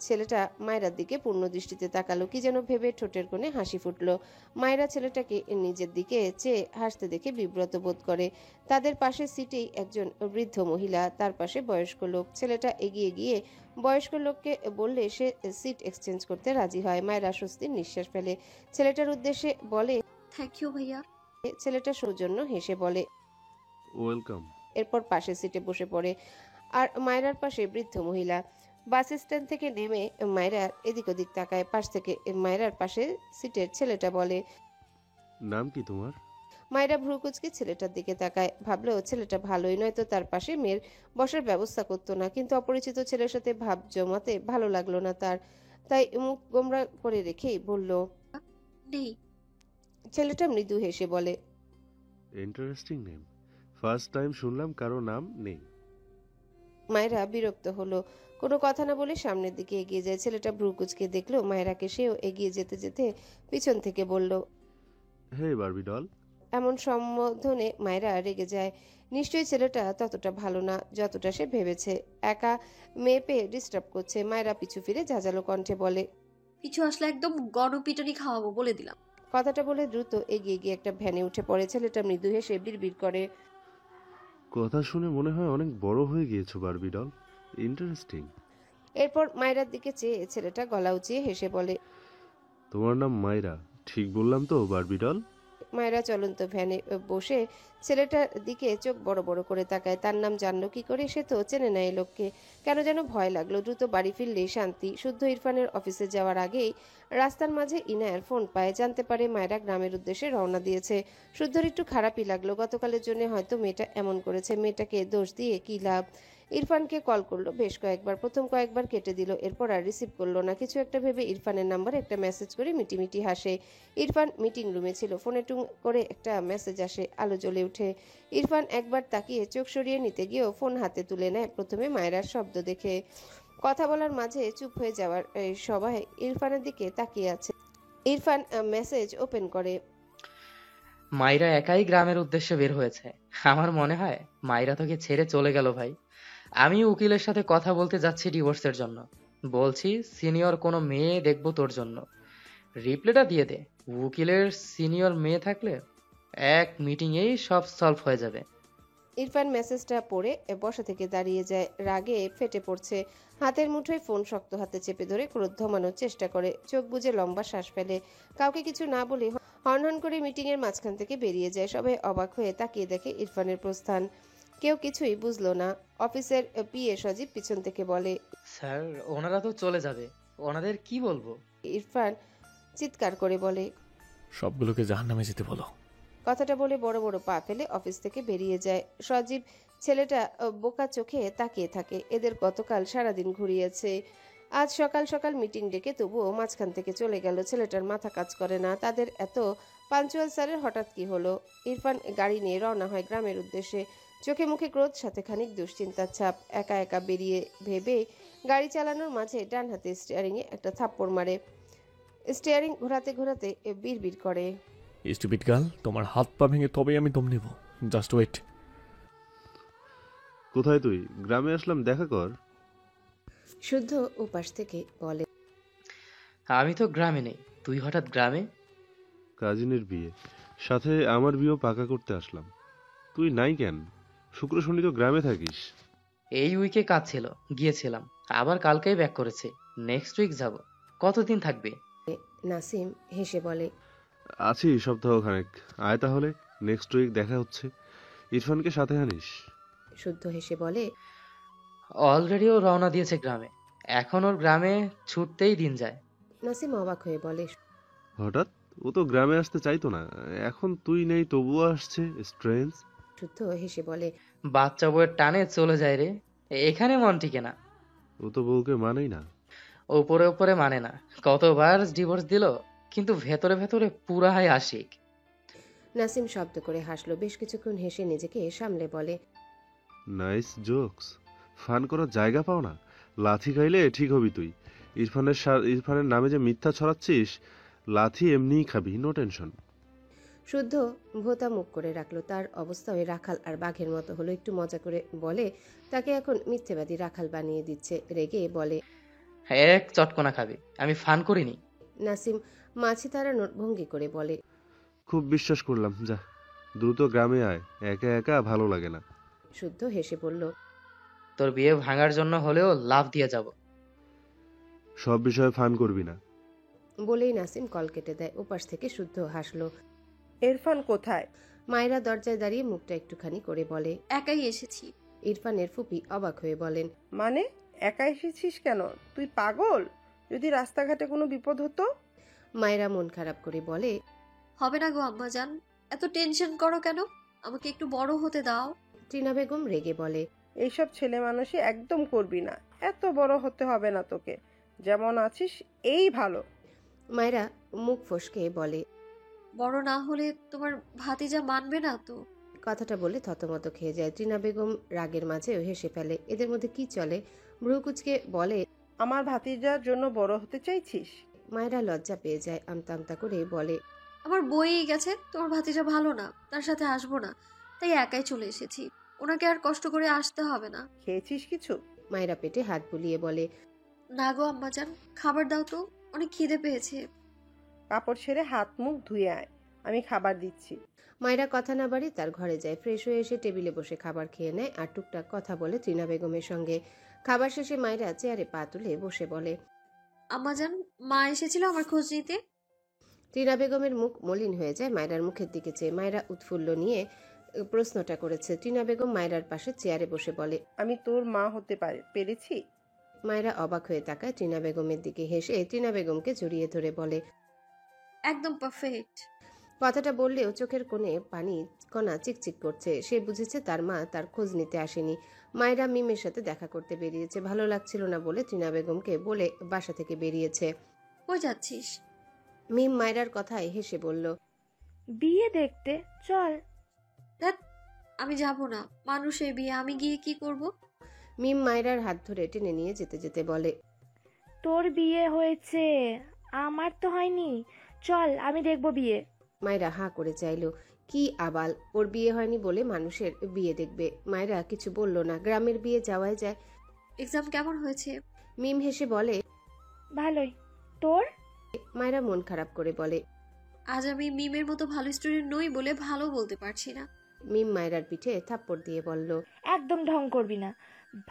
ছেলেটা মায়েরার দিকে পূর্ণ দৃষ্টিতে তাকালো। কি যেন ভেবে ঠোঁটের কোণে হাসি ফুটলো। মায়েরা ছেলেটাকে নিজের দিকে চেয়ে হাসতে দেখে বিব্রত বোধ করে। তাদের পাশের সিটেই একজন বৃদ্ধ মহিলা, তার পাশে বয়স্ক লোক। ছেলেটা এগিয়ে গিয়ে বয়স্ক লোককে বললে সে সিট এক্সচেঞ্জ করতে রাজি হয়। মায়েরা স্বস্তির নিঃশ্বাস ফেলে। ছেলেটার উদ্দেশ্যে বলে। থ্যাংক ইউ ভাইয়া। ছেলেটা সৌজন্য হেসে বলে। ওয়েলকাম। এরপর পাশের সিটে বসে পড়ে। আর মায়রার পাশে বৃদ্ধ মহিলা। বাস স্ট্যান্ড থেকে নেমে মায়রা এদিক ওদিক তাকায়। পাশ থেকে মায়রার পাশে সিটের ছেলেটা বলে। নাম কি তোমার? মায়রা ভ্রু কুচকে ছেলেটার দিকে তাকায়। ভাবলো ছেলেটা ভালোই, নয়তো তার পাশে মেয়ের বসার ব্যবস্থা করতো না। কিন্তু অপরিচিত ছেলের সাথে ভাব জমাতে ভালো লাগলো না তার। তাই মুখ গোমরা করে রেখেই বলল। নেই। ছেলেটা মৃদু হেসে বলে। Interesting name. ফার্স্ট টাইম শুনলাম কারো নাম নেই। মায়েরা বিরক্ত হলো। কোনো কথা না বলে সামনের দিকে এগিয়ে যায়। ছেলেটা ভ্রু কুচকে দেখলো মায়েরাকে। সেও এগিয়ে যেতে যেতে পিছন থেকে বলল। হে বারবি ডল। এমন সম্বোধনে মায়েরা রেগে যায়। নিশ্চয়ই ছেলেটা ততটা ভালো না যতটা সে ভেবেছে। একা মেয়ে পেয়ে ডিস্টার্ব করছে। মায়েরা পিছু ফিরে ঝাঁঝালো কণ্ঠে বলে। কিছু আসলে একদম গণপিটানি খাওয়াবো বলে দিলাম। কথাটা বলে দ্রুত এগিয়ে গিয়ে একটা ভ্যানে উঠে পড়ে। ছেলেটা মৃদু হেসে বিড়বিড় করে। কথা শুনে মনে হয় অনেক বড় হয়ে গিয়েছো বারবি ডল। ইন্টারেস্টিং। এরপর মায়েরার দিকে চেয়ে ছেলেটা গলা উঁচিয়ে হেসে বলে। তোমার নাম মাইরা, ঠিক বললাম তো বারবি ডল? মায়েরা চলন্ত ভ্যানে বসে ছেলেটার দিকে চোখ বড় বড় করে তাকায়। তার নাম জানলো কি করে? সে তো চেনে না এই লোককে। কেন যেন ভয় লাগলো। দ্রুত বাড়ি ফিরলেই শান্তি। শুদ্ধ ইরফানের অফিসে যাওয়ার আগেই রাস্তার মাঝে ইনায়ার ফোন পায়। জানতে পারে মায়েরা গ্রামের উদ্দেশ্যে রওনা দিয়েছে। শুদ্ধর একটু খারাপই লাগলো। গতকালের জন্য হয়তো মেয়েটা এমন করেছে। মেয়েটাকে দোষ দিয়ে কি লাভ? ইরফানকে কল করলো বেশ কয়েকবার। প্রথম কয়েকবার কেটে দিল। এরপর আর রিসিভ করলো না। কিছু একটা ভেবে ইরফানের নাম্বারে একটা মেসেজ করে মিটিমিটি হাসে। ইরফান মিটিং রুমে ছিল। ফোনে টুং করে একটা মেসেজ আসে। আলো জ্বলে ওঠে। ইরফান একবার তাকিয়ে চোখ সরিয়ে নিতে গিয়েও ফোন হাতে তুলে নেয়। প্রথমে মায়েরার শব্দ দেখে। কথা বলার মাঝে চুপ হয়ে যাওয়ার সবাই ইরফানের দিকে তাকিয়ে আছে। ইরফান মেসেজ ওপেন করে। মাইরা একাই গ্রামের উদ্দেশ্যে বের হয়েছে। আমার মনে হয় মাইরা তোকে ছেড়ে চলে গেল ভাই। আমি উকিলের সাথে কথা বলতে যাচ্ছি ডিভোর্সের জন্য। বলছি সিনিয়র কোনো মেয়ে দেখবো তোর জন্য। রিপ্লাইটা দিয়ে দে। উকিলের সিনিয়র মেয়ে থাকলে এক মিটিংয়েই সব সলভ হয়ে যাবে। ইরফান মেসেজটা পড়ে বসা থেকে দাঁড়িয়ে যায়। রাগে ফেটে পড়ছে। হাতের মুঠোয় ফোন শক্ত হাতে চেপে ধরে ক্রোধ দমানোর চেষ্টা করে। চোখ বুজে লম্বা শ্বাস ফেলে। কাউকে কিছু না বলে হনহন করে মিটিংয়ের মাঝখান থেকে বেরিয়ে যায়। সবাই অবাক হয়ে তাকিয়ে দেখে ইরফানের প্রস্থান। কেউ কিছুই বুঝলো না। অফিসের পিএ সজীব পিছন থেকে বলে। স্যার ওনারা তো চলে যাবে, ওনাদের কি বলবো? ইরফান চিৎকার করে বলে। সবগুলোকে জাহান্নামে যেতে বলো। কথাটা বলে বড় বড় পা ফেলে অফিস থেকে বেরিয়ে যায়। সজীব ছেলেটা বোকা চোখে তাকিয়ে থাকে। এদের গতকাল সারাদিন ঘুরিয়েছে। আজ সকাল সকাল মিটিং ডেকে তবুও মাঝখান থেকে চলে গেল। ছেলেটার মাথা কাজ করে না। তাদের এত পাঞ্চুয়াল স্যারের হঠাৎ কি হলো? ইরফান গাড়ি নিয়ে রওনা হয় গ্রামের উদ্দেশ্যে। চোখে মুখে ক্রোধ, সাথে খানিক দুশ্চিন্তার ছাপ। একা একা বেরিয়ে ভেবে গাড়ি চালানোর মাঝে ডান হাতে স্টিয়ারিংয়ে একটা থাপ্পড় মারে। স্টিয়ারিং ঘোরাতে ঘোরাতে বিড়বিড় করে। স্টুপিড গার্ল, তোমার হাত পা ভেঙে তবেই আমি দম নেব। Just wait. কোথায় তুই? গ্রামে আসলাম, দেখা কর। শুদ্ধ উপাস থেকে বলে। আমি তো গ্রামে নেই, তুই হঠাৎ গ্রামে? কাজিনের বিয়ে, সাথে আমার বিয়েও পাকা করতে আসলাম। তুই নাই কেন? শুক্র শনি তো গ্রামে থাকিস। এই উইকে কাজ ছিল, গিয়েছিলাম। আবার কালকেই ব্যাক করেছি। নেক্সট উইক যাব। কতদিন থাকবে? নাসিম হেসে বলে, আছি সপ্তাহখানেক। আয় তাহলে, নেক্সট উইক দেখা হচ্ছে। ইরফানকে সাথে আনিস। শুদ্ধ হেসে বলে, অলরেডি ও রওনা দিয়েছে গ্রামে। এখন ওর গ্রামে ছুটতেই দিন যায়। নাসিম অবাক হয়ে বলে, হঠাৎ? ও তো গ্রামে আসতে চাইতো না, এখন তুই নেই তবুও আসছে। স্ট্রেঞ্জ। শুদ্ধ হেসে বলে, বাচ্চা বউয়ের টানে চলে যায় রে। এখানে মন টিকে না। ও তো বউকে মানেই না। ওপরে ওপরে মানে না, কতবার ডিভোর্স দিল, কিন্তু ভেতরে ভেতরে পুরাই আশিক। নাসিম শব্দ করে হাসলো। বেশ কিছুক্ষণ হেসে নিজেকে সামলে বলে, নাইস জোকস। ফান করার জায়গা পাও না? লাথি খাইলে ঠিক হবি তুই। ইরফানের নামে যে মিথ্যা ছড়াচ্ছিস, লাথি এমনিই খাবি, নো টেনশন। শুদ্ধ ভোতা মুখ করে রাখলো। তার অবস্থা ওই রাখাল আর বাঘের মতো হলো। একটু মজা করে বলে, তাকে এখন মিথ্যেবাদী রাখাল বানিয়ে দিচ্ছে। রেগে বলে, এক চটকনা খাবি, আমি ফান করিনি। নাসিম মাছি তাড়ানোর ভঙ্গি করে বলে, খুব বিশ্বাস করলাম, যা দ্রুত গ্রামে আয়, একা একা ভালো লাগে না। শুদ্ধ হেসে বলল, তোর বিয়ে ভাঙার জন্য হলেও লাভ দিয়ে যাব। সব বিষয়ে ফান করবি না। বলেই নাসিম কল কেটে দেয়। ওপাশ থেকে শুদ্ধ হাসলো। ইরফান কোথায়? মায়েরা দরজায় দাঁড়িয়ে মুখটা একটুখানি করে বলে, একাই এসেছি। ইরফানের ফুপি অবাক হয়ে বলেন, মানে একা এসেছিস কেন? তুই পাগল? যদি রাস্তাঘাটে কোনো বিপদ হতো? মায়েরা মন খারাপ করে বলে, হবে না গো আম্মাজান, এত টেনশন করো কেন? আমাকে একটু বড় হতে দাও। টিনা বেগম রেগে বলে, এইসব ছেলে মানুষই একদম করবি না। এত বড় হতে হবে না তোকে, যেমন আছিস এই ভালো। মায়েরা মুখ ফসকে বলে, বড় না হলে তোমার ভাতিজা মানবে না তো? কথাটা বলে থতমত খেয়ে যায়। টিনা বেগম রাগের মাঝেও হেসে ফেলে। এদের মধ্যে কি চলে? ভ্রুকুচকে বলে, আমার ভাতিজার জন্য বড় হতে চাইছিস? মায়েরা লজ্জা পেয়ে যায়। আমতা আমতা করে বলে, আমার বইই গেছে, তোমার ভাতিজা ভালো না, তার সাথে আসবো না, তাই একাই চলে এসেছি। ওনাকে আর কষ্ট করে আসতে হবে না। খেয়েছিস কিছু? মায়েরা পেটে হাত বুলিয়ে বলে, না গো আম্মাজান, খাবার দাও তো, অনেক খিদে পেয়েছে। কাপড় ছেড়ে হাত মুখ ধুয়ে আয়, আমি খাবার দিচ্ছি। মায়েরা কথা না বাড়ি তার ঘরে যায়। ফ্রেশ হয়ে এসে টেবিলে বসে খাবার খেয়ে নেয় আর টুকটাক কথা বলে টিনা বেগমের সঙ্গে। খাবার শেষে মায়েরা চেয়ারে পা তুলে বসে বলে, আম্মাজান, মা এসেছিল আমার খোঁজ নিতে। টিনা বেগমের মুখ মলিন হয়ে যায় মায়েরার মুখের দিকে চেয়ে। মায়েরা উৎফুল্ল নিয়ে প্রশ্নটা করেছে। টিনা বেগম মায়েরার পাশে চেয়ারে বসে বলে, আমি তোর মা হতে পেরেছি? মায়েরা অবাক হয়ে তাকায় টিনা বেগমের দিকে। হেসে টিনা বেগমকে জড়িয়ে ধরে বলে, একদম পারফেক্ট। কথাটা বললেও চোখের কোণে পানি কণা চিকচিক করছে। সে বুঝেছে তার মা তার খোঁজ নিতে আসেনি। মায়েরা মিমের সাথে দেখা করতে বেরিয়েছে। ভালো লাগছিল না বলে টিনা বেগমকে বলে বাসা থেকে বেরিয়েছে। কই যাচ্ছিস? মিম মায়েরার কথায় হেসে বলল, বিয়ে দেখতে চল। ধ্যাৎ, আমি যাব না। মানুষের বিয়ে আমি গিয়ে কি করব? মিম মায়েরার হাত ধরে টেনে নিয়ে যেতে যেতে বলে, তোর বিয়ে হয়েছে, আমার তো হয়নি। চল, আমি দেখব বিয়ে। মায়েরা হাঁ করে চাইল। কি আবাল, ওর বিয়ে হয়নি বলে মানুষের বিয়ে দেখবে। মায়েরা কিছু বলল না। গ্রামের বিয়ে যাওয়াই যায়। এক্সাম কেমন হয়েছে? মিম হেসে বলে, ভালোই। তোর? মায়েরা মন খারাপ করে বলে, আজ আমি মিমের মতো ভালো স্টুডেন্ট নই বলে ভালো বলতে পারছি না। মিম মায়েরার পিঠে থাপ্পড় দিয়ে বলল, একদম ঢং করবি না।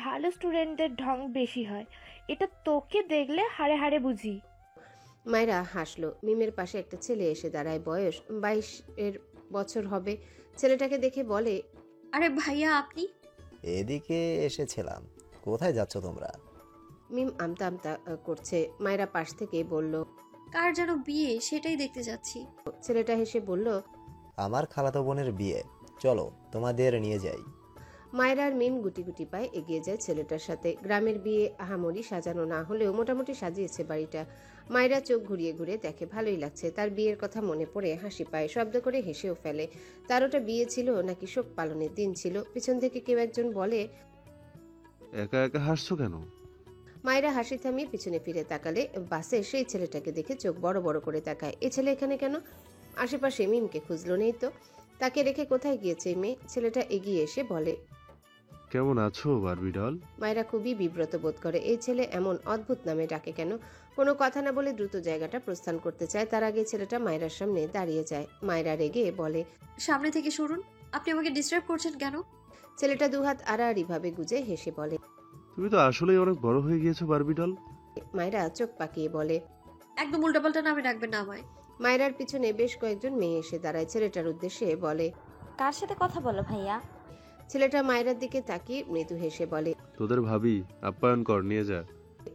ভালো স্টুডেন্টদের ঢং বেশি হয়, এটা তোকে দেখলে হাড়ে হাড়ে বুঝি। মায়েরা হাসলো। মিমের পাশে একটা ছেলে এসে দাঁড়ায়। বয়স 22 বছর হবে। ছেলেটাকে দেখে বলে, আরে ভাইয়া, আপনি? এদিকে এসেছিলাম। কোথায় যাচ্ছ তোমরা? মিম আমতা আমতা করছে। মায়েরা পাশ থেকে বলল, কার যেন বিয়ে, সেটাই দেখতে যাচ্ছি। ছেলেটা হেসে বলল, আমার খালাতো বোনের বিয়ে, চলো তোমাদের নিয়ে যাই। মায়েরা আর মিম গুটি গুটি পায়ে এগিয়ে যায় ছেলেটার সাথে। গ্রামের বিয়ে আহামরি সাজানো না হলেও মোটামুটি সাজিয়েছে বাড়িটা। মায়েরা চোখ ঘুরিয়ে ঘুরিয়ে দেখে, ভালোই লাগছে। তার বিয়ের কথা মনে পড়ে হাসি পায়, শব্দ করে হেসেও ফেলে। তার ওটা বিয়ে ছিল নাকি শোক পালনের দিন ছিল? পিছন থেকে কেউ একজন বলে, একা একা হাসছো কেন? মায়েরা হাসি থামিয়ে পিছনে ফিরে তাকালে বাসে সেই ছেলেটাকে দেখে চোখ বড় বড় করে তাকায়। এ ছেলে এখানে কেন? আশেপাশে মিমকে খুঁজলো, নেই তো। তাকে রেখে কোথায় গিয়েছে মেয়ে? ছেলেটা এগিয়ে এসে বলে, কেমন আছো বারবি ডল? মায়েরা খুবই বিব্রত বোধ করে। এই ছেলে এমন অদ্ভুত নামে ডাকে কেন? কোনো কথা না বলে দ্রুত জায়গাটা প্রস্থান করতে চায়। তার আগে ছেলেটা মায়েরার সামনে দাঁড়িয়ে যায়। মায়েরা রেগে বলে, সামনে থেকে সরুন, আপনি আমাকে ডিস্টার্ব করছেন কেন? ছেলেটা দুহাত আড়াআড়ি ভাবে গুজে হেসে বলে। তুমি তো আসলেই অনেক বড় হয়ে গিয়েছো বারবি ডল। মায়েরা চোখ পাকিয়ে বলে। একদম উল্টাপাল্টা নামে রাখবেন না আমায়। মায়েরার পিছনে বেশ কয়েকজন মেয়ে এসে দাঁড়ায়, ছেলেটার উদ্দেশ্যে বলে। কার সাথে কথা বলো ভাইয়া? ছেলেটা মায়েরার দিকে তাকিয়ে মৃদু হেসে বলে। তোদের ভাবি, আপ্যায়ন কর, নিয়ে যা।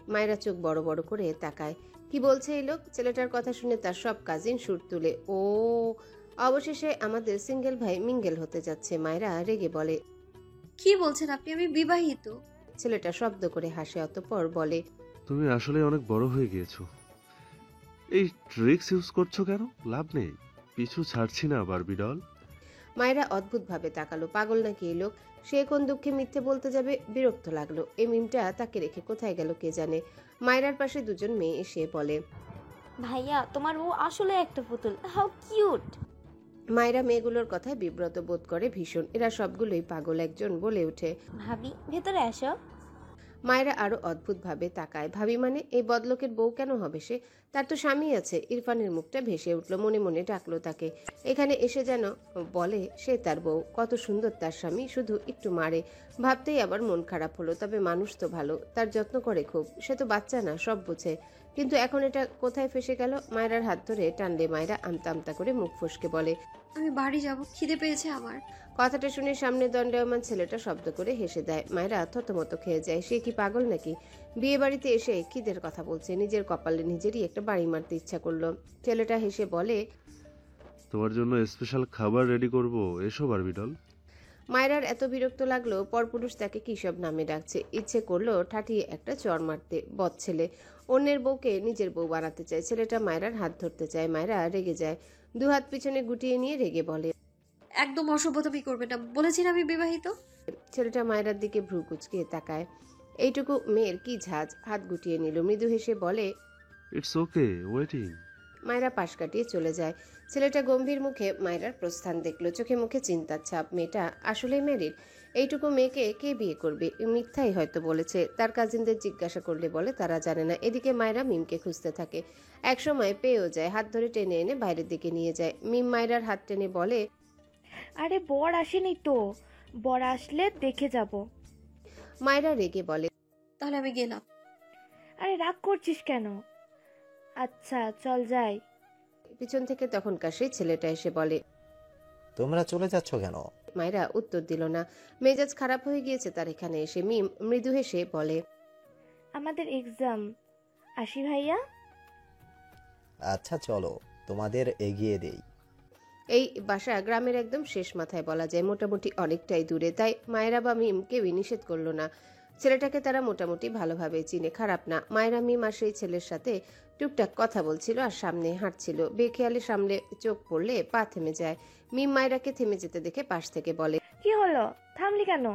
মায়েরা চোখ বড় বড় করে তাকায়। কি বলছে এই লোক? ছেলেটার কথা শুনে তার সব কাজিন সুর তুলে। ও, অবশেষে আমাদের সিঙ্গেল ভাই মিঙ্গেল হতে যাচ্ছে। মায়েরা রেগে বলে। কি বলছেন আপনি? আমি বিবাহিত। ছেলেটা শব্দ করে হাসে, অতঃপর বলে। তুমি আসলে অনেক বড় হয়ে গিয়েছো। এই ট্রিক্স ইউজ করছো কেন? লাভ নেই, পিছু ছাড়ছি না বারবি ডল। মায়েরা অদ্ভুত ভাবে তাকালো। পাগল নাকি এই লোক? সে কোন দুঃখে মিথ্যে বলতে যাবে? বিরক্ত লাগলো। এই মিমটা তাকে রেখে কোথায় গেল কে জানে। মায়েরার পাশে দুজন মেয়ে এসে বলে। ভাইয়া তোমার বউ আসলে একটা পুতুল, হাউ কিউট। মায়েরা মেয়েগুলোর কথায় বিব্রত বোধ করে ভীষণ। এরা সবগুলোই পাগল। একজন বলে ওঠে। ভাবি ভেতরে আসো। মায়েরা আরো অদ্ভুত ভাবে তাকায়। ভাবি মানে? এই বদলোকের বউ কেন হবে সে? তার তো স্বামী আছে। ইরফানের মুখটা ভেসে উঠল, মনে মনে ডাকলো তাকে। এখানে এসে যেন বলে সে তার বউ। কত সুন্দর তার স্বামী, শুধু একটু মারে। ভাবতেই আবার মন খারাপ হলো। তবে মানুষ তো ভালো, তার যত্ন করে খুব। সে তো বাচ্চা না, সব বোঝে। কিন্তু এখন এটা কোথায় ফেসে গেল? মায়েরার হাত ধরে টানলে মায়েরা আমতা আমতা করে মুখ ফসকে বলে। আমি বাড়ি যাব, খিদে পেয়েছে আমার। কথাটা শুনে সামনে দণ্ডায়মান ছেলেটা শব্দ করে হেসে দেয়। মায়েরা থতমত খেয়ে যায়। সে কি পাগল নাকি? বিয়ে বাড়িতে এসে খিদের কথা বলছে। নিজের কপালে নিজেরই একটা বাড়ি মারতে ইচ্ছা করলো। ছেলেটা হেসে বলে। তোমার জন্য স্পেশাল খাবার রেডি করব, এসো বারবি ডল। মায়েরার এত বিরক্ত লাগলো, পরপুরুষ তাকে কি সব নামে ডাকছে। ইচ্ছে করলো ঠাঠিয়ে একটা চড় মারতে। বদ ছেলে, অন্যের বউকে নিজের বউ বানাতে চায়। ছেলেটা মায়েরার হাত ধরতে চায়। মায়েরা রেগে যায়। দুহাত পিছনে গুটিয়ে নিয়ে রেগে বলে। একদম অসভ্যতামি করবে না, বলেছি না আমি বিবাহিত। ছেলেটা মায়েরার দিকে ভ্রু কুচকে তাকায়। এইটুকু মেয়ের কি ঝাঁজ? হাত গুটিয়ে নিল। মৃদু হেসে বলে। It's okay, waiting. মায়েরা পাশ কাটিয়ে চলে যায়। ছেলেটা গম্ভীর মুখে মায়েরার প্রস্থান দেখলো। চোখে মুখে চিন্তার ছাপ। মেয়েটা আসলে ম্যারিড? এইটুকু মেয়েকে কে বিয়ে করবে? মিথ্যাই হয়তো বলেছে। তার কাজিনদের জিজ্ঞাসা করলে বলে তারা জানে না। এদিকে মায়েরা মিমকে খুঁজতে থাকে। একসময় পেয়েও যায়। হাত ধরে টেনে এনে বাইরের দিকে নিয়ে যায়। মিম মায়েরার হাত টেনে বলে। আরে বর আসেনি তো, বর আসলে দেখে যাব। মায়েরা রেগে বলে। তাহলে আমি গেলাম। আরে রাগ করছিস কেন? আচ্ছা চল যাই। পিছন থেকে তখনকার সেই ছেলেটা এসে বলে। তোমরা চলে যাচ্ছ কেন? মায়েরা উত্তর দিল না। মেজাজ খারাপ হয়ে গিয়েছে তার এখানে এসে। মিম মৃদু হেসে বলে। আমাদের এক্সাম, আসি ভাইয়া। আচ্ছা চলো, তোমাদের এগিয়ে দেই। এই বাসা গ্রামের একদম শেষ মাথায় বলা যায়, মোটামুটি অনেকটাই দূরে। তাই মায়েরা বা মিম কেউই নিষেধ করলো না। ছেলেটাকে তারা মোটামুটি ভালোভাবে চিনে, খারাপ না। মায়েরা মিম আর সেই ছেলের সাথে টুকটাক কথা বলছিল আর সামনে হাঁটছিল। বেখেয়ালে সামনে চোখ পড়লে পা থেমে যায়। মিম মায়েরাকে থেমে যেতে দেখে পাশ থেকে বলে। কি হলো, থামলি কেন?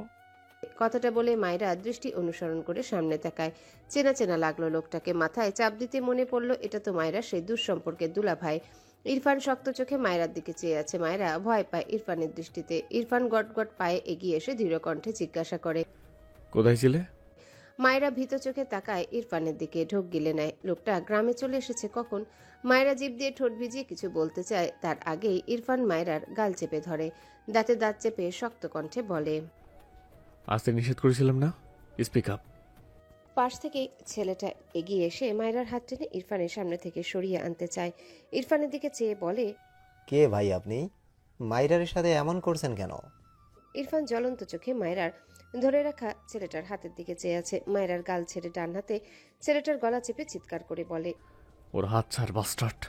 কথাটা বলে মায়েরা দৃষ্টি অনুসরণ করে সামনে তাকায়। চেনা চেনা লাগলো লোকটাকে। মাথায় চাপ দিতে মনে পড়লো এটা তো মায়েরা সেই দুঃসম্পর্কের দুলাভাই। ইরফান শক্ত চোখে মায়েরার দিকে চেয়ে আছে। মায়েরা ভয় পায় ইরফানের দৃষ্টিতে। ইরফান গট গট পায়ে এগিয়ে এসে দৃঢ় কণ্ঠে জিজ্ঞাসা করে। কোথায় ছিলে? মায়েরা ভীত চোখে তাকায় ইরফানের দিকে, ঢোক গিলে নেয়। লোকটা গ্রামে চলে এসেছে কখন? মায়েরা জিভ দিয়ে ঠোঁট ভিজিয়ে কিছু বলতে চায়, তার আগেই ইরফান মায়েরার গাল চেপে ধরে। দাঁতে দাঁত চেপে শক্ত কণ্ঠে বলে। আসতে নিষেধ করেছিলাম না, স্পিক আপ। পাশ থেকে ছেলেটা এগিয়ে এসে মায়েরার হাত টেনে ইরফানের সামনে থেকে সরিয়ে আনতে চায়। ইরফানের দিকে চেয়ে বলে। কে ভাই আপনি? মাইরারের সাথে এমন করছেন কেন? ইরফান জ্বলন্ত চোখে মায়েরার ধরে রাখা ছেলেটার হাতের দিকে চেয়ে আছে। মায়েরার গাল ছেড়ে ডান হাতে ছেলেটার গলা চেপে চিৎকার করে বলে। ওর হাত ছাড় বাস্টার্ড।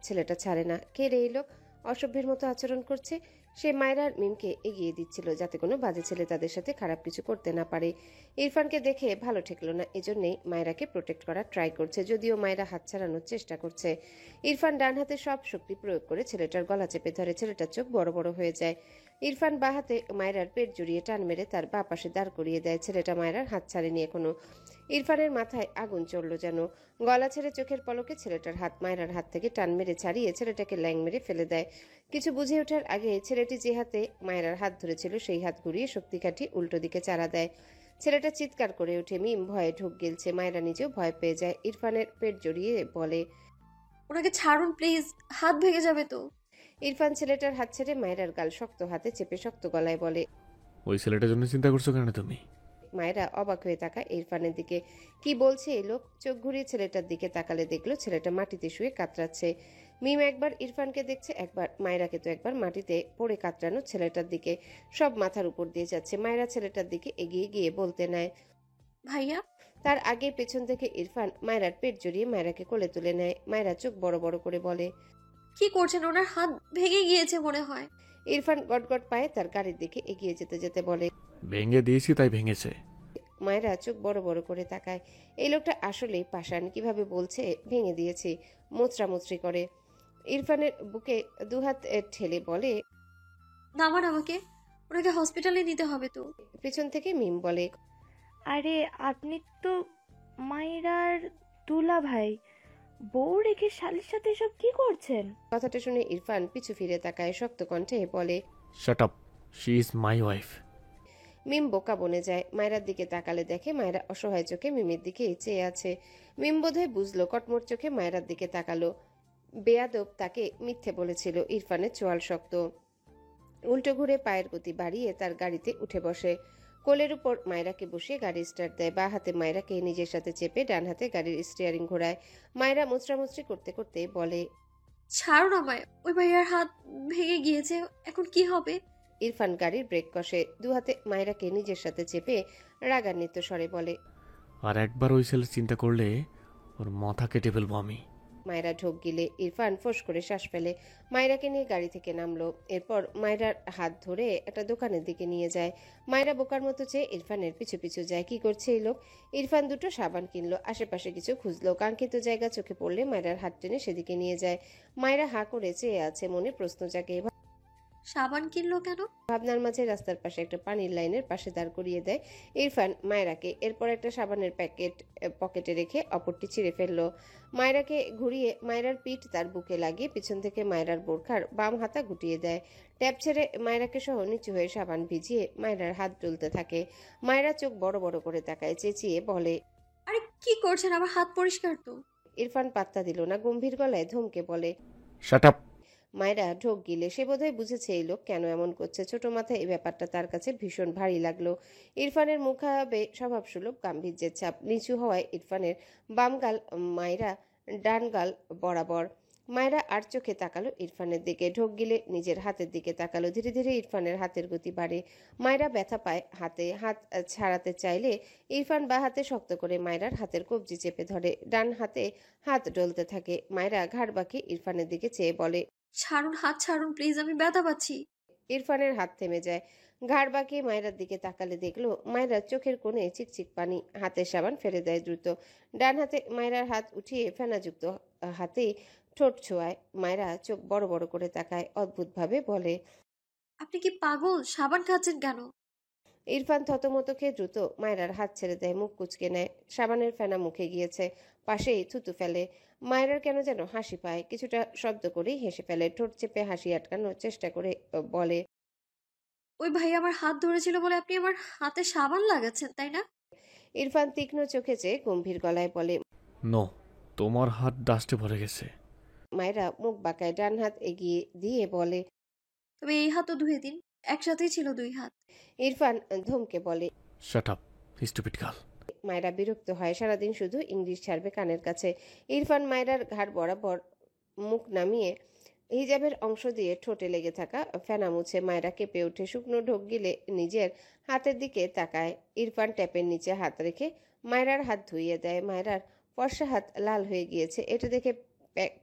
ছেলেটা ছাড়ে না। কে রে এই লোক? অসভ্যের মতো আচরণ করছে। সে মায়েরার মিমকে এগিয়ে দিচ্ছিল যাতে কোনো বাজে ছেলে তাদের সাথে খারাপ কিছু করতে না পারে। ইরফানকে দেখে ভালো ঠেকলো না, এজন্যই মায়েরাকে প্রোটেক্ট করার ট্রাই করছে, যদিও মায়েরা হাত ছাড়ানোর চেষ্টা করছে। ইরফান ডান হাতে সব শক্তি প্রয়োগ করে ছেলেটার গলা চেপে ধরে। ছেলেটার চোখ বড় বড় হয়ে যায়। ইরফান বা হাতে মায়েরার পেট জড়িয়ে টান মেরে তার বা পাশে দাঁড় করিয়ে দেয়। ছেলেটা মায়েরার হাত ছাড়েনি এখনো। ইরফানের মাথায় আগুন চড়ল যেন। গলা ছেড়ে চোখের পলকে ছেলেটার হাত মায়েরার হাত থেকে টান মেরে ছাড়িয়ে ছেলেটাকে ল্যাং মেরে ফেলে দেয়। কিছু বুঝে ওঠার আগে ছেলেটি যে হাতে মায়েরার হাত ধরেছিল সেই হাত ঘুরিয়ে শক্তি কাটিয়ে উল্টো দিকে চাড়া দেয়। ছেলেটা চিৎকার করে ওঠে। মিম ভয়ে ঢোক গিলছে। মায়েরা নিজেও ভয় পেয়ে যায়। ইরফানের পেট জড়িয়ে বলে। ওনাকে ছাড়ুন প্লিজ, হাত ভেঙে যাবে তো। ইরফান ছেলেটার হাত ছেড়ে মায়েরার গাল শক্ত হাতে চেপে শক্ত গলায় বলে। ওই ছেলেটার জন্য চিন্তা করছো কেন তুমি? মায়েরা অবাক হয়ে তাকায় ইরফানের দিকে। কি বলছে এই লোক? চোখ ঘুরিয়ে ছেলেটার দিকে তাকালে দেখলো ছেলেটা মাটিতে শুয়ে কাতরাচ্ছে। মিম একবার ইরফানকে দেখছে, একবার মায়েরাকে, তো একবার মাটিতে পড়ে কাতরানো ছেলেটার দিকে। সব মাথার উপর দিয়ে যাচ্ছে। মায়েরা ছেলেটার দিকে এগিয়ে গিয়ে বলতে নেয়, ভাইয়া। তার আগে পেছন থেকে ইরফান মায়েরার পেট জড়িয়ে মায়েরাকে কোলে তুলে নেয়। মায়েরা চোখ বড় বড় করে বলে, কি করছেন? ওনার হাত ভেঙে গিয়েছে মনে হয়। ইরফান গটগট পায়ে তার গাড়ির দিকে এগিয়ে যেতে যেতে বলে, ভেঙে দিয়েছি তাই ভেঙেছে। মায়েরা চোখ বড় বড় করে তাকায়। এই লোকটা আসলেই পাষাণ। কিভাবে বলছে ভেঙে দিয়েছি? মোচড়ামুচড়ি করে। ইরফানের বুকে দুহাত ঠেলে বলে, নামান আমাকে, ওনাকে হসপিটালে নিতে হবে তো। পেছন থেকে মিম বলে, আরে আপনি তো মাইরার দুলা ভাই, বউ রেখে শালির সাথে এসব কি করছেন? কথাটা শুনে ইরফান পিছু ফিরে তাকায়, শক্ত কণ্ঠে বলে, shut up, she is my wife. Mim বোকা বনে যায়। মায়েরার দিকে তাকালে দেখে মায়েরা অসহায় চোখে মিমের দিকে চেয়ে আছে। মিম বোধহয় বুঝলো, কটমট চোখে মায়েরার দিকে তাকালো। বেয়াদব তাকে মিথ্যে বলেছিল। ইরফানের চোয়াল শক্ত। উল্টো ঘুরে পায়ের গতি বাড়িয়ে তার গাড়িতে উঠে বসে। কোলের উপর মায়েরাকে বসিয়ে গাড়ি স্টার্ট দেয়। বা হাতে মায়েরাকে নিজের সাথে চেপে ডান হাতে গাড়ির স্টিয়ারিং ঘোরায়। মায়েরা মুচড়ামুচড়ি করতে করতে বলে, ছাড়ুন আমায়, ওই ভাইয়ার হাত ভেঙে গিয়েছে, এখন কি হবে? ইরফান গাড়ির ব্রেক কষে। দু হাতে মায়েরাকে নিজের সাথে চেপে রাগান্বিত স্বরে বলে, আর একবার ওই ছেলের চিন্তা করলে ওর মাথা কেটে ফেলবো আমি। মায়েরা ঢোক গিলে ইরফান ফোঁস করে শ্বাস ফেলে। মায়েরাকে নিয়ে গাড়ি থেকে নামলো। এরপর মায়েরার হাত ধরে একটা দোকানের দিকে নিয়ে যায়। মায়েরা বোকার মতো চেয়ে ইরফানের পিছু পিছু যায়। কি করছে এই লোক? ইরফান দুটো সাবান কিনলো, আশেপাশে কিছু খুঁজলো। কাঙ্ক্ষিত জায়গা চোখে পড়লে মায়েরার হাত টেনে সেদিকে নিয়ে যায়। মায়েরা হাঁ করে চেয়ে আছে, মনে প্রশ্ন জাগে। সাবান কিনলো কেন? ভাবনার মাঝে রাস্তার পাশে একটা পানির লাইনের পাশে দাঁড় করিয়ে দেয় ইরফান মায়েরাকে। এরপর একটা সাবানের প্যাকেট পকেটে রেখে অপরটি ছিঁড়ে ফেললো। মায়েরাকে ঘুরিয়ে মায়েরার পিঠ তার বুকে লাগিয়ে পিছন থেকে মায়েরার বোরখার বাম হাতা গুটিয়ে দেয়। ট্যাপ ছেড়ে মায়েরাকে সহ নিচু হয়ে সাবান ভিজিয়ে মায়েরার হাত ডলতে থাকে। মায়েরা চোখ বড় বড় করে তাকায়, চেঁচিয়ে বলে, আরে কি করছেন? আমার হাত পরিষ্কার তো। ইরফান পাত্তা দিল না, গম্ভীর গলায় ধমকে বলে, শাট আপ। মায়েরা ঢোক গিলে। সে বোধহয় বুঝেছে এই লোক কেন এমন করছে। ছোট মাথায় এই ব্যাপারটা তার কাছে ভীষণ ভারী লাগলো। ইরফানের মুখাবে স্বভাবসুলভ গাম্ভীর্যের ছাপ। নিচু হওয়ায় ইরফানের বাম গাল মায়েরা ডান গাল বরাবর। মায়েরা আর চোখে তাকালো ইরফানের দিকে। ঢোক গিলে নিজের হাতের দিকে তাকালো। ধীরে ধীরে ইরফানের হাতের গতি বাড়ে। মায়েরা ব্যথা পায় হাতে। হাত ছাড়াতে চাইলে ইরফান বা হাতে শক্ত করে মায়েরার হাতের কবজি চেপে ধরে। ডান হাতে হাত ডলতে থাকে। মায়েরা ঘাড় বাঁকিয়ে ইরফানের দিকে চেয়ে বলে, ছাড়ুন, হাত ছাড়ুন প্লিজ, আমি ব্যথা পাচ্ছি। ইরফানের হাত থেমে যায়। ঘাড় বাঁকিয়ে মায়েরার দিকে তাকালে দেখলো মায়েরার চোখের কোণে চিকচিক পানি। হাতের সাবান ফেলে দেয় দ্রুত। ডান হাতে মায়েরার হাত উঠিয়ে ফেনাযুক্ত হাতেই ঠোঁট ছোঁয়ায়। মায়েরা চোখ বড় বড় করে তাকায়, অদ্ভুতভাবে বলে, আপনি কি পাগল? সাবান খাচ্ছেন কেন? ইরফান থতমত খেয়ে দ্রুত মায়েরার হাত ছেড়ে দেয়, মুখ কুচকে নেয়। সাবানের ফেনা মুখে গিয়েছে, পাশেই থুতু ফেলে। মায়েরার কেন যেন হাসি পায়, কিছুটা শব্দ করেই হেসে ফেলে। ঠোঁট চেপে হাসি আটকানোর চেষ্টা করে বলে, ওই ভাই আমার হাত ধরেছিল বলে আপনি আমার হাতে সাবান লাগাচ্ছেন, তাই না? ইরফান তীক্ষ্ণ চোখে চেয়ে গম্ভীর গলায় বলে, নো, তোমার হাত ডাস্টে ভরে গেছে। মায়েরা মুখ বাঁকায়, ডান হাত এগিয়ে দিয়ে বলে, তবে এই হাতও ধুয়ে দিন, একসাথেই ছিল দুই হাত। ইরফান ধমকে বলে, শাট আপ, স্টুপিড গার্ল। মায়েরা বিরক্ত হয়। সারাদিন শুধু ইংলিশ ছাড়বে কানের কাছে। ইরফান মায়েরার ঘাড় বরাবর মুখ নামিয়ে হিজাবের অংশ দিয়ে ঠোঁটে লেগে থাকা ফেনা মুছে। মায়েরা কেঁপে ওঠে, শুকনো ঢোক গিলে নিজের হাতের দিকে তাকায়। ইরফান ট্যাপের নিচে হাত রেখে মায়েরার হাত ধুইয়ে দেয়। মায়েরার ফর্সা হাত লাল হয়ে গিয়েছে। এটা দেখে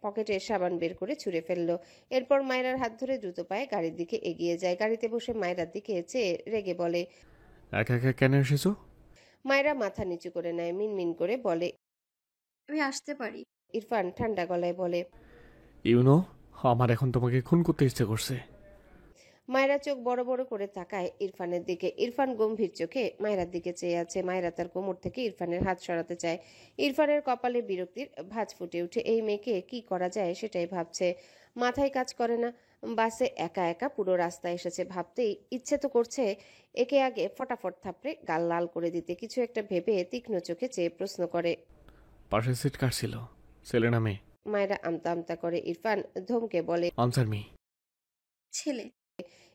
পকেটের সাবান বের করে ছুঁড়ে ফেললো। এরপর মায়েরার হাত ধরে দ্রুত পায়ে গাড়ির দিকে এগিয়ে যায়। গাড়িতে বসে মায়েরার দিকে চেয়ে রেগে বলে, একা একা কেন এসেছো? মায়েরা মাথা নিচু করে নেয়, মিনমিন করে বলে, আমি আসতে পারি। ইরফান ঠান্ডা গলায় বলে, ইউনো, আমার এখন তোমাকে খুন করতে ইচ্ছে করছে। মায়েরা চোখ বড় বড় করে তাকায় ইরফানের দিকে। ইরফান গম্ভীর চোখে মায়েরার দিকে চেয়ে আছে। মায়েরা তার কোমর থেকে ইরফানের হাত সরাতে চায়। ইরফানের কপালে বিরক্তির ভাঁজ ফুটে উঠে। এই মেয়েকে কি করা যায় সেটাই ভাবছে, মাথায় কাজ করে না। বাসে একা একা পুরো রাস্তা এসেছে, ভাবতেই ইচ্ছে তো করছে একে আগে ফটাফট থাপড়ে গাল লাল করে দিতে। কিছু একটা ভেবে তীক্ষ্ণ চোখে চেয়ে প্রশ্ন করে, পাশের সিট কার ছিল, ছেলে না মেয়ে? মায়েরা আমতা আমতা করে। ইরফান ধমকে বলে, আনসার মি। ছেলে।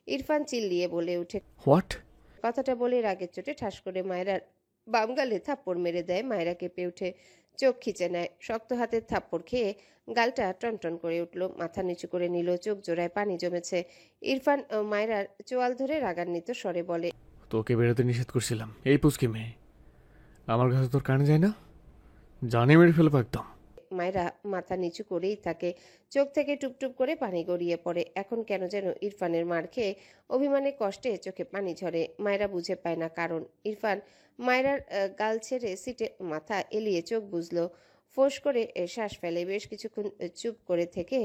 ইরফান চিল্লিয়ে বলে উঠে, হোয়াট? কথাটা বলে রাগের চোটে ঠাস করে মায়েরার বাম গালে থাপ্পড় মেরে দেয়। মায়েরা কেঁপে উঠে চোখ খিচে নেয়। শক্ত হাতের থাপ্পড় খেয়ে গালটা টনটন করে উঠল, মাথা নিচু করে নিল, চোখ জোড়ায় পানি জমেছে। ইরফান মায়েরার চোয়াল ধরে রাগান্বিত স্বরে বলে, তোকে বেরোতে নিষেধ করছিলাম, এই পুচকি মেয়ে আমার কাছে তোর কানে যায় না, জানে মেরে ফেলবো একদম। মায়েরা মাথা নিচু করেই থাকে, চোখ থেকে টুপটুপ করে পানি গড়িয়ে পড়ে। এখন কেন যেন ইরফানের মার খেয়ে অভিমানে কষ্টে চোখে পানি ঝরে। মায়েরা বুঝে পায় না কারণ। ইরফান মায়েরার গাল ছেড়ে সিটে মাথা এলিয়ে চোখ বুঝলো, ফোঁস করে শ্বাস ফেলে। বেশ কিছুক্ষণ চুপ করে থেকে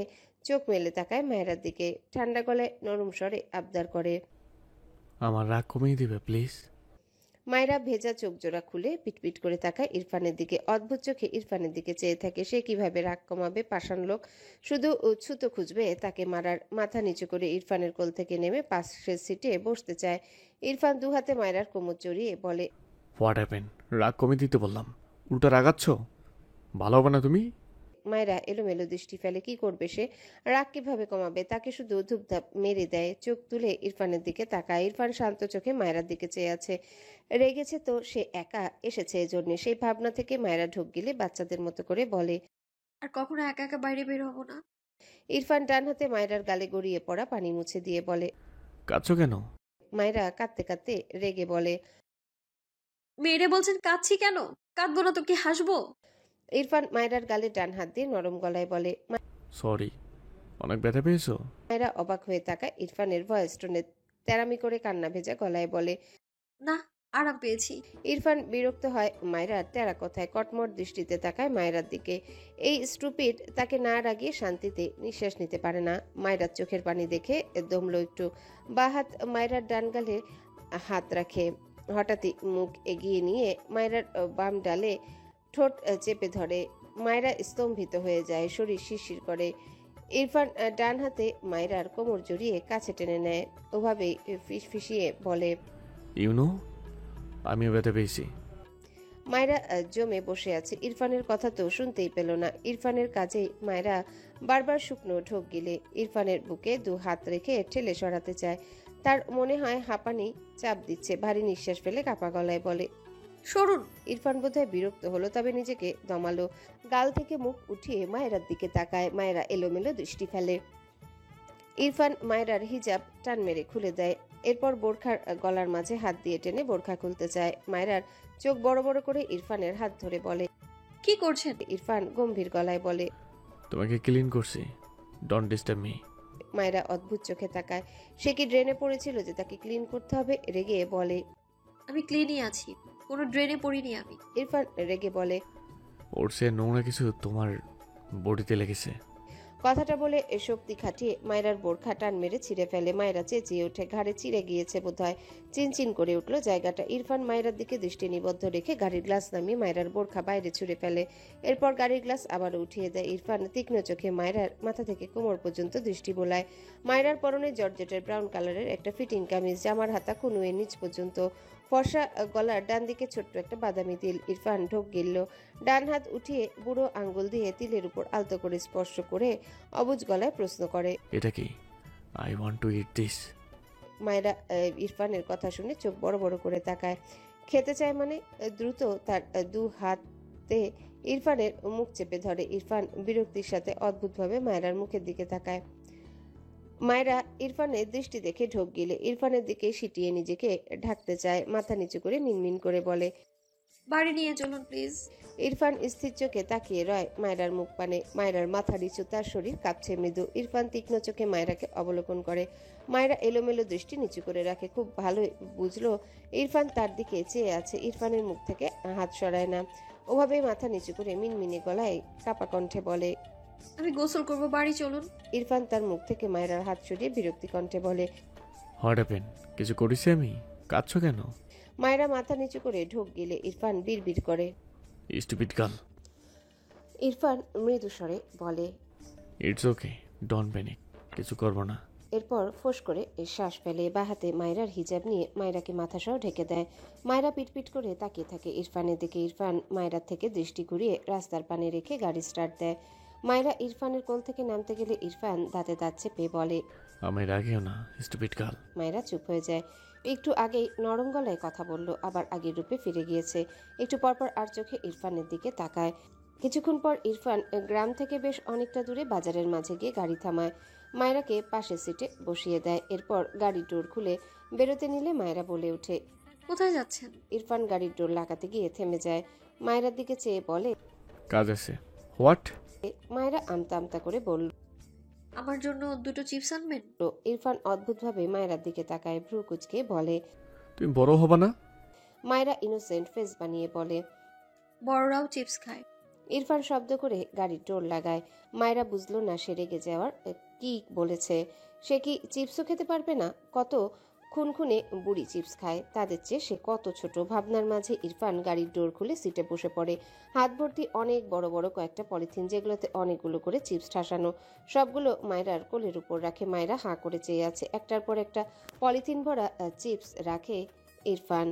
চোখ মেলে তাকায় মায়েরার দিকে, ঠান্ডা গলায় নরম স্বরে আবদার করে, আমার রাগ কমিয়ে দিবে প্লিজ। মায়েরা ভেজা চোখ জোড়া খুলে পিটপিট করে তাকায় ইরফানের দিকে। অদ্ভুত চোখে ইরফানের দিকে চেয়ে থাকে। সে কিভাবে রাগ কমাবে? পাষাণ লোক, শুধু ছুতো খুঁজবে তাকে মারার। মাথা নিচু করে ইরফানের কোল থেকে নেমে পাশের সিটে বসতে চায়। ইরফান দু হাতে মায়েরার কোমর জড়িয়ে বলে, হোয়াট হ্যাপেন? রাগ কমিয়ে দিতে বললাম, উল্টা রাগাচ্ছ? ভালো হবে না তুমি। মায়েরা এলোমেলো দৃষ্টি ফেলে। কি করবে সে? রাগ কিভাবে কমাবে? তাকে শুধু ধূপধাপ মেরে দেয়। চোখ তুলে ইরফানের দিকে তাকায়। ইরফান শান্ত চোখে মায়েরার দিকে চেয়ে আছে। রেগেছে তো সে একা এসেছে এজন্য। সেই ভাবনা থেকে মায়েরা ঢোক গিলে বাচ্চাদের মতো করে বলে, আর কখনো একা একা বাইরে বের হবো না। ইরফান ডান হাতে মায়েরার গালে গড়িয়ে পড়া পানি মুছে দিয়ে বলে, কাঁদছো কেন? মায়েরা কাঁদতে কাঁদতে রেগে বলে, মেয়েরে বলছেন কাঁদছি কেন? কাঁদবো না তো কি হাসবো? ইরফান মায়েরার গালে ডান হাত দিয়ে নরম গলায় বলে, সরি, অনেক ব্যথা পেয়েছো? মায়েরা অবাক হয়ে তাকায় ইরফানের ভয়েস টোনে। তেরামি করে কান্না ভেজা গলায় বলে, না, আরাম পেয়েছি। ইরফান বিরক্ত হয় মায়েরার তেরা কথায়। কটমট দৃষ্টিতে তাকায় মায়েরার দিকে। এই স্টুপিড তাকে না রাগিয়ে শান্তিতে নিঃশ্বাস নিতে পারে না। মায়েরার চোখের পানি দেখে দমল একটু। বা হাত মায়েরার ডান গালে হাত রাখে। হঠাৎই মুখ এগিয়ে নিয়ে মায়েরার বাম ডালে ঠোঁট চেপে ধরে। মায়েরা স্তম্ভিত হয়ে যায়, শরীর শিরশির করে। ইরফান ডান হাতে মায়েরার কোমর জড়িয়ে কাছে টেনে নেয়। ওভাবেই ফিসফিসিয়ে বলে, ইউনো, আমিও ব্যথা পেয়েছি। মায়েরা জমে বসে আছে। ইরফানের কথা তো শুনতেই পেল না। ইরফানের কাজেই মায়েরা বারবার শুকনো ঢোক গিলে ইরফানের বুকে দু হাত রেখে ঠেলে সরাতে চায়। তার মনে হয় হাঁপানি চাপ দিচ্ছে। ভারী নিঃশ্বাস ফেলে কাপা গলায় বলে, সরুন। ইরফান বোধহয় বিরক্ত হলো, তবে নিজেকে দমালো। গাল থেকে মুখ উঠিয়ে মায়েরার দিকে তাকায়। মায়েরা এলোমেলো দৃষ্টি ফেলে। ইরফান মায়েরার হিজাব টান মেরে খুলে দেয়। এরপর বোরখার গলার মাঝে হাত দিয়ে টেনে বোরখা খুলতে চায়। মায়েরার চোখ বড় বড় করে ইরফানের হাত ধরে বলে, কি করছেন? ইরফান গম্ভীর গলায় বলে, তোমাকে ক্লিন করছি, ডোন্ট ডিস্টার্ব মি। মায়েরা অদ্ভুত চোখে তাকায়। সে কি ড্রেনে পড়েছিল যে তাকে ক্লিন করতে হবে? রেগে বলে, আমি ক্লিনই আছি, কোনো ড্রেনে পড়িনি আমি। ইরফান রেগে বলে, ওর সে নোংরা কিছু তোমার বডিতে লেগেছে। কথাটা বলে শক্তি খাটিয়ে মায়েরার বোরখা টান মেরে ছিঁড়ে ফেলে। মায়েরা চেঁচিয়ে ওঠে। ঘাড়ে চিড়ে গিয়েছে বোধহয়। চিনচিন করে উঠল জায়গাটা। ইরফান মায়েরার দিকে দৃষ্টি নিবদ্ধ রেখে গাড়ির গ্লাস নামিয়ে মায়েরার বোরখা বাইরে ছুঁড়ে ফেলে। এরপর গাড়ির গ্লাস আবার উঠিয়ে দেয়। ইরফান তীক্ষ্ণ চোখে মায়েরার মাথা থেকে কোমর পর্যন্ত দৃষ্টি বোলায়। মায়েরার পরনে জর্জেটের ব্রাউন কালারের একটা ফিটিং কামিজ, জামার হাতা কনুয়ে নিচ পর্যন্ত, ফর্সা গলার ডান দিকে ছোট্ট একটা বাদামি তিল। ইরফান ঢোক গিলল। ডান হাত উঠিয়ে বুড়ো আঙ্গুল দিয়ে তিলের উপর আলতো করে স্পর্শ করে অবুজ গলায় প্রশ্ন করে, এটা কি? I want to it this. মায়েরা ইরফানের কথা শুনে চোখ বড় বড় করে তাকায়। খেতে চায় মানে? দ্রুত তার দু হাতে ইরফানের মুখ চেপে ধরে। ইরফান বিরক্তির সাথে অদ্ভুতভাবে মায়েরার মুখের দিকে তাকায়। মায়েরা ইরফানের দৃষ্টি দেখে ঢোক গিলে ইরফানের দিকে সিটিয়ে নিজেকে ঢাকতে চায়। মাথা নিচু করে মিনমিন করে বলে, বাড়ি নিয়ে চলুন প্লিজ। ইরফান স্থির চোখে তাকিয়ে রয় মায়েরার মুখ পানে। মায়েরার মাথা নিচু, তার শরীর কাঁপছে মৃদু। ইরফান তীক্ষ্ণ চোখে মায়েরাকে অবলোকন করে। মায়েরা এলোমেলো দৃষ্টি নিচু করে রাখে। খুব ভালোই বুঝলো ইরফান তার দিকে চেয়ে আছে। ইরফানের মুখ থেকে হাত সরায় না। ওভাবেই মাথা নিচু করে মিনমিনে গলায় কাপা কণ্ঠে বলে, আমি গোসল করব, বাড়ি চলুন। ইরফান তার মুখ থেকে মায়েরার হাত সরিয়ে বিরক্তি কণ্ঠে বলে, হোয়াট হ্যাপেন? কিছু করেছি আমি? কাঁদছো কেন? মায়েরা মাথা নিচু করে ঢোক গিলে ইরফান বিড়বিড় করে, স্টুপিড গার্ল। ইরফান মৃদু স্বরে বলে, ইটস ওকে, ডোন্ট প্যানিক, কিছু করবো না। এরপর ফোঁস করে শ্বাস ফেলে। বা হাতে মায়েরার হিজাব নিয়ে মায়েরাকে মাথা সহ ঢেকে দেয়। মায়েরা পিটপিট করে তাকিয়ে থাকে ইরফানের দিকে। ইরফান মায়েরার থেকে দৃষ্টি ঘুরিয়ে রাস্তার পানে রেখে গাড়ি স্টার্ট দেয়। মায়েরা ইরফানের কোল থেকে নামতে গেলে ইরফান দাঁতে দাঁত চেপে বলে, আমায় রাগিও না স্টুপিড গার্ল। মায়েরা চুপ হয়ে যায়। একটু আগেই নরম গলায় কথা বলল, আবার আগের রূপে ফিরে গিয়েছে। একটু পরপর আর চোখে ইরফানের দিকে তাকায়। কিছুক্ষণ পর ইরফান গ্রাম থেকে বেশ অনেকটা দূরে বাজারের মাঝে গিয়ে গাড়ি থামায়। মায়েরাকে পাশের সিটে বসিয়ে দেয়। এরপর গাড়ির ডোর খুলে বেরোতে নিলে মায়েরা বলে ওঠে, কোথায় যাচ্ছেন? ইরফান গাড়ির ডোর লাগাতে গিয়ে থেমে যায়। মায়েরার দিকে চেয়ে বলে, কাজ আছে। হোয়াট? মায়েরা আমতা আমতা করে বলল। আমার জন্য 2টো চিপস আনবেন? ইরফান অদ্ভুতভাবে মায়েরার দিকে তাকায়, ভ্রু কুচকে বলে। তুমি বড় হবা না? মায়েরা ইনোসেন্ট ফেস বানিয়ে বলে, বড়রাও চিপস খায়। ইরফান শব্দ করে গাড়ির ডোর লাগায়। মায়েরা বুঝলো না সে রেগে যাওয়ার কি বলেছে। সে কি চিপসও খেতে পারবে না? কত খুনখুনে বুড়ি চিপস খায়, তাদের চেয়ে সে কত ছোট। ভাবনার মাঝে ইরফান গাড়ির ডোর খুলে সিটে বসে পড়ে। হাত ভর্তি অনেক বড় বড় কয়েকটা পলিথিন, যেগুলোতে অনেকগুলো করে চিপস ঠাসানো, সবগুলো মায়েরার কোলের উপর রাখে। মায়েরা হাঁ করে চেয়ে আছে। একটার পর একটা পলিথিন ভরা চিপস রাখে ইরফান।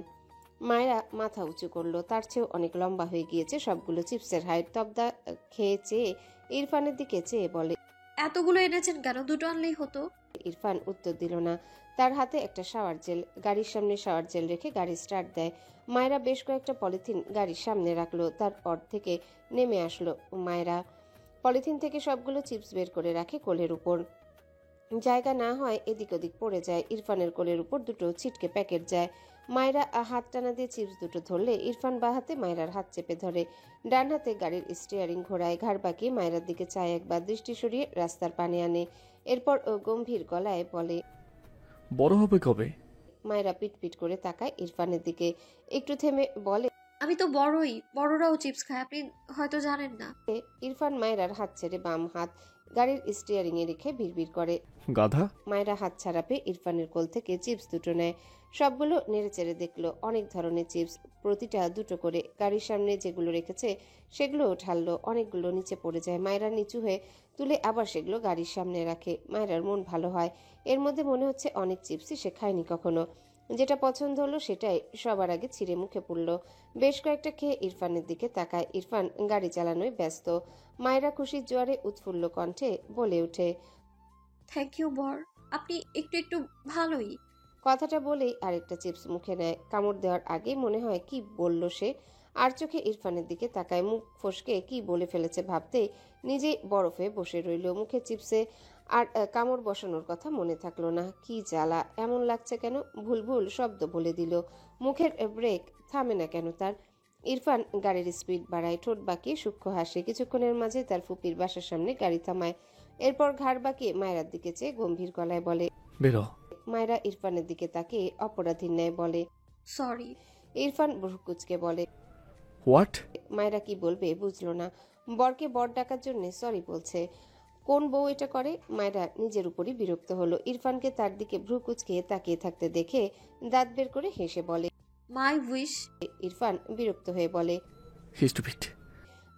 মায়েরা মাথা উঁচু করলো, তার চেয়েও অনেক লম্বা হয়ে গিয়েছে সবগুলো চিপসের হাইট। তবদা খেয়ে চেয়ে ইরফানের দিকে চেয়ে বলে, এতগুলো এনেছেন কেন? 2টো আনলেই হতো। ইরফান উত্তর দিল না। তার হাতে একটা শাওয়ার জেল। গাড়ির সামনে শাওয়ার জেল রেখে গাড়ি স্টার্ট দেয়। মায়েরা বেশ কয়েকটা পলিথিন গাড়ির সামনে রাখলো। তারপর থেকে নেমে আসলো। মায়েরা পলিথিন থেকে সবগুলো চিপস বের করে রাখে কোলের উপর। জায়গা না হয় এদিক ওদিক পড়ে যায়। ইরফানের কোলের উপর 2টো ছিটকে প্যাকেট যায়। মায়েরা হাত টানা দিয়ে চিপস 2টো ধরলে ইরফান বা হাতে মায়েরার হাত চেপে ধরে। ডান হাতে গাড়ির স্টিয়ারিং ঘোরায়। ঘাড় বাঁকিয়ে মায়েরার দিকে চায় একবার, দৃষ্টি সরিয়ে রাস্তার পানে আনে। এরপর গম্ভীর গলায় বলে, বড় হবে কবে? মায়েরা পিটপিট করে তাকায় ইরফানের দিকে। একটু থেমে বলে, আমি তো বড়ই, বড়রাও চিপস খায়, আপনি হয়তো জানেন না। ইরফান মায়েরার হাত ছেড়ে বাম হাত গাড়ির স্টিয়ারিং এ রেখে বিড়বিড় করে। গাধা। মায়েরা হাত ছাড়া পেয়ে ইরফানের কোল থেকে চিপস 2টো নেয়। সবগুলো নেড়েচেড়ে দেখলো। অনেক ধরনের চিপস, প্রতিটা 2টো করে। গাড়ির সামনে যেগুলো রেখেছে সেগুলো ঢাললো। অনেকগুলো নিচে পড়ে যায়। মায়েরা নিচু হয়ে তুলে আবার সেগুলো গাড়ির সামনে রাখে। মায়েরার মন ভালো হয়। এর মধ্যে মনে হচ্ছে অনেক চিপসই সে খায়নি কখনো। যেটা পছন্দ হলো সেটাই সবার আগে ছিঁড়ে মুখে পড়ল। বেশ কয়েকটা খেয়ে ইরফানের দিকে তাকায়। ইরফান গাড়ি চালানোয় ব্যস্ত। মায়েরা খুশির জোয়ারে উৎফুল্ল কণ্ঠে বলে ওঠে, থ্যাংক ইউ বর, আপনি একটু একটু ভালোই। কথাটা বলেই আরেকটা চিপস মুখে নেয়। কামড় দেওয়ার আগেই মনে হয় কি বলল সে। আর চোখে ইরফানের দিকে তাকায়। মুখ ফসকে কি বলে ফেলেছে ভাবতে নিজেই বরফে বসে রইল। মুখে চিপসে আর কামড় বসানোর কথা মনে থাকলো না। কি জ্বালা, এমন লাগছে কেন? ভুল ভুল শব্দ বলে দিল। মুখের ব্রেক থামে না কেন তার? ইরফান গাড়ির স্পিড বাড়ায়, ঠোঁট বাঁকিয়ে সূক্ষ্ম হাসে। কিছুক্ষণের মাঝে তার ফুপির বাসার সামনে গাড়ি থামায়। এরপর ঘাড় বাঁকিয়ে মায়েরার দিকে চেয়ে গম্ভীর গলায় বলে, বেরো। মায়েরা ইরফানের দিকে তাকিয়ে অপরাধীর ন্যায় বলে, সরি। ইরফান ভ্রু কুঁচকে বলে, হোয়াট? মায়েরা কি বলবে বুঝলো না। বরকে বর ডাকার জন্য সরি বলছে। কোন বউ এটা করে? মায়েরা নিজের উপরই বিরক্ত হলো। ইরফানকে তার দিকে ভ্রু কুঁচকে তাকিয়ে থাকতে দেখে দাঁত বের করে হেসে বলে, মাই উইশ। ইরফান বিরক্ত হয়ে বলে, স্টুপিড।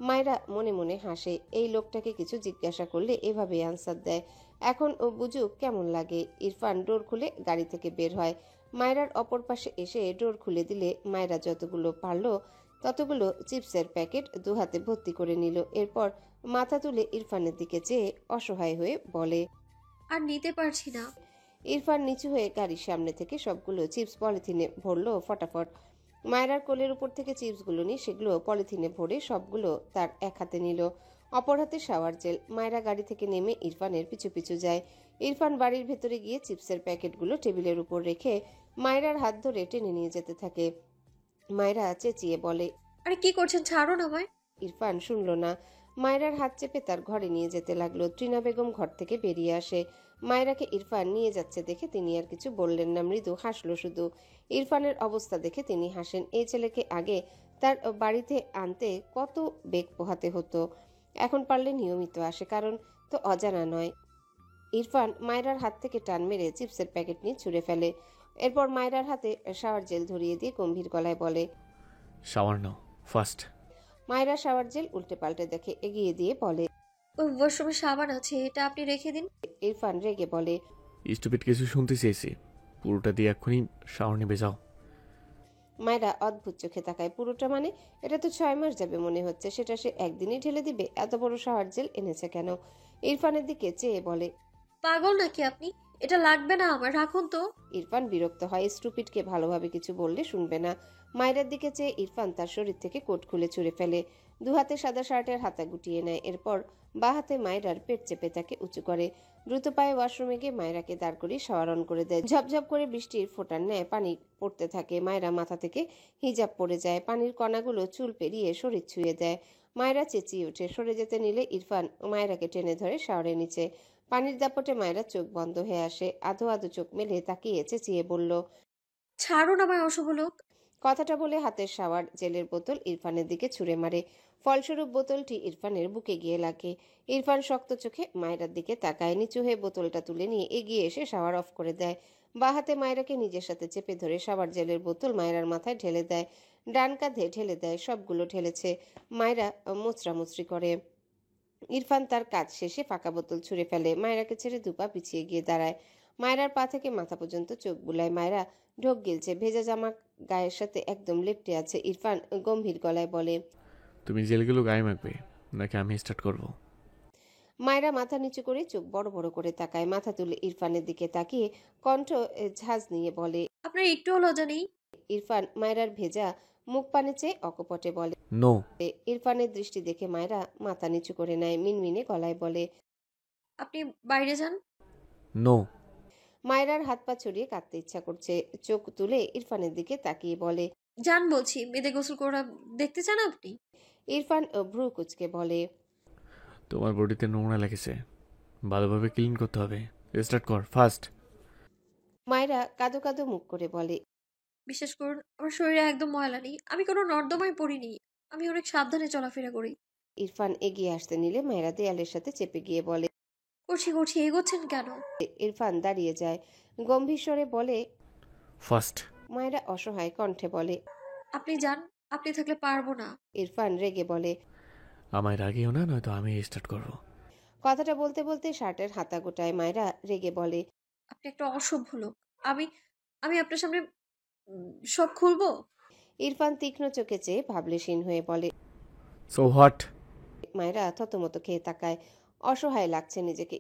মায়েরা মনে মনে হাসে। এই লোকটাকে কিছু জিজ্ঞাসা করলে এভাবে আনসার দেয়। এখন ও বুঝুক কেমন লাগে। ইরফান ডোর খুলে গাড়ি থেকে বের হয়। মায়েরার অপর পাশে এসে ডোর খুলে দিলে মায়েরা যতগুলো পারলো ততগুলো চিপসের প্যাকেট 2 হাতে ভর্তি করে নিল। এরপর মাথা তুলে ইরফানের দিকে চেয়ে অসহায় হয়ে বলে, আর নিতে পারছি না। ইরফান নিচু হয়ে গাড়ির সামনে থেকে সবগুলো চিপস পলিথিনে ভরলো ফটাফট। মায়েরার কোলের উপর থেকে চিপসগুলো নিয়ে সেগুলো পলিথিনে ভরে সবগুলো তার এক হাতে নিল, অপর হাতে শাওয়ার জেল। মায়েরা গাড়ি থেকে নেমে ইরফানের পিছু পিছু যায়। ইরফান বাড়ির ভেতরে গিয়ে চিপসের প্যাকেটগুলো টেবিলের উপর রেখে মায়েরার হাত ধরে টেনে নিয়ে যেতে থাকে। মায়েরা চেঁচিয়ে বলে, আরে কি করছেন, ছাড়ুন আমায়। ইরফান শুনল না। মায়েরার হাত চেপে তার ঘরে নিয়ে যেতে লাগলো। ত্রিনা বেগম ঘর থেকে বেরিয়ে আসে। মায়েরাকে ইরফান নিয়ে যাচ্ছে দেখে তিনি আর কিছু বললেন না, মৃদু হাসলো শুধু। ইরফানের অবস্থা দেখে তিনি হাসেন। এই ছেলেকে আগে তার বাড়িতে আনতে কত বেগ পোহাতে হতো, এখন পারলে নিয়মিত আসে, কারণ তো অজানা নয়। ইরফান মায়েরার হাত থেকে টান মেরে চিপসের প্যাকেট নিয়ে ছুঁড়ে ফেলে। এরপর মায়েরার হাতে শাওয়ার জেল ধরিয়ে দিয়ে গম্ভীর গলায় বলে, শাওয়ার নাও ফার্স্ট। মায়েরা শাওয়ার জেল উল্টে পাল্টে দেখে এগিয়ে দিয়ে বলে, ওই ওয়াশরুমে সাবান আছে, এটা আপনি রেখে দিন। ইরফান রেগে বলে, স্টুপিড কিছু শুনতে চেয়েছি, পুরোটা দিয়ে এক্ষুনি শাওয়ার নেবে যাও। মায়েরা অদ্ভুত চোখে তাকায়। পুরোটা মানে? এটা তো 6 মাস যাবে মনে হচ্ছে, সেটা সে একদিনই ঢেলে দিবে? এত বড় শাওয়ার জেল এনেছে কেন? ইরফানের দিকে চেয়ে বলে, পাগল নাকি আপনি? এটা লাগবে না আমার, রাখুন তো। ইরফান বিরক্ত হয়। স্টুপিডকে ভালোভাবে কিছু বললে শুনবে না। মায়েরার দিকে চেয়ে ইরফান তার শরীর থেকে কোট খুলে ছুঁড়ে ফেলে। দু হাতে সাদা শার্টের হাতা গুটিয়ে নেয়। এরপর বা হাতে মায়েরার পেট চেপে তাকে উঁচু করে। দ্রুত পায়ে ওয়াশরুমে গিয়ে মায়েরাকে দাঁড় করিয়ে শাওয়ার অন করে দেয়। ঝপঝপ করে বৃষ্টির ফোঁটার ন্যায় পানি পড়তে থাকে। মায়েরা মাথা থেকে হিজাব পড়ে যায়। পানির কণাগুলো চুল পেরিয়ে শরীর ছুঁয়ে দেয়। মায়েরা চেঁচিয়ে ওঠে। সরে যেতে নিলে ইরফান মায়েরাকে টেনে ধরে শাওয়ারের নিচে। পানির দাপটে মায়েরা চোখ বন্ধ হয়ে আসে। আধো আধো চোখ মেলে তাকিয়ে চেঁচিয়ে বলল, ছাড়ুন আমায় অশুভ লোক। কথাটা বলে হাতের শাওয়ার জেলের বোতল ইরফানের দিকে ছুঁড়ে মারে। ফলস্বরূপ বোতলটি ইরফানের বুকে গিয়ে লাগে। ইরফান শক্ত চোখে মায়েরার দিকে তাকায়। নিচু হয়ে বোতলটা তুলে নিয়ে এগিয়ে এসে শাওয়ার অফ করে দেয়। বা হাতে মায়েরাকে নিজের সাথে চেপে ধরে শাওয়ার জেলের বোতল মায়েরার মাথায় ঢেলে দেয়। ডান কাঁধে ঢেলে দেয়। সবগুলো ঢেলেছে। মায়েরা মোচড়ামুচড়ি করে। ইরফান তার কাজ শেষে ফাঁকা বোতল ছুঁড়ে ফেলে। মায়েরাকে ছেড়ে দুপা পিছিয়ে গিয়ে দাঁড়ায়। মায়েরার পা থেকে মাথা পর্যন্ত চোখ বুলায়। মায়েরা ঢোক গিলছে। ভেজা জামা গায়ের সাথে একদম লেপ্টে আছে। ইরফান গম্ভীর গলায় বলে, তুমি জেলগুলো গায়ে মাখবে নাকি আমি স্টার্ট করব? মায়েরা মাথা নিচু করে চোখ বড় বড় করে তাকায়। মাথা তুলে ইরফানের দিকে তাকিয়ে কণ্ঠ ঝাঁজ নিয়ে বলে, আপনার একটুও লজ্জা নেই? ইরফান মায়েরার ভেজা মুখ পানে চেয়ে অকপটে বলে, নো। ইরফানের দৃষ্টি দেখে মায়েরা মাথা নিচু করে নেয়। মিনমিনে গলায় বলে, আপনি বাইরে যান। নো। মায়েরার হাত পা ছড়িয়ে কাঁদতে ইচ্ছা করছে। চোখ তুলে ইরফানের দিকে তাকিয়ে বলে, যান বলছি। মেয়েদের গোসল করা দেখতে চান আপনি? ইরফান ভ্রু কুচকে বলে, তোমার বডিতে নোংরা লেগেছে, ভালোভাবে ক্লিন করতে হবে। স্টার্ট কর ফাস্ট। মায়েরা কাঁদো কাঁদো মুখ করে বলে, বিশ্বাস করুন আমার শরীরে একদম ময়লা নেই। আমি কোনো নর্দমায় পড়িনি। আমি অনেক সাবধানে চলাফেরা করি। ইরফান এগিয়ে আসতে নিলে মায়েরা দেয়ালের সাথে চেপে গিয়ে বলে, করছি করছি, এগোচ্ছেন কেন? ইরফান দাঁড়িয়ে যায়। গম্ভীর স্বরে বলে, ফাস্ট। মায়েরা অসহায় কণ্ঠে বলে, আপনি যান, আপনি থাকলে পারবো না। ইরফান রেগে বলে, আমায় রাগিও না, নয়তো আমি স্টার্ট করব। কথাটা বলতে বলতে শার্টের হাতা গোটায়। মায়েরা রেগে বলে, আপনি একটা অসভ্য লোক। আমি আমি আপনার সামনে সব খুলবো। ইরফান তীক্ষ্ণ চোখে চেয়ে ভাবলেশীন হয়ে বলে, সো হোয়াট? মায়েরা থতমত খেয়ে তাকায়। অসহায় লাগছে নিজেকে।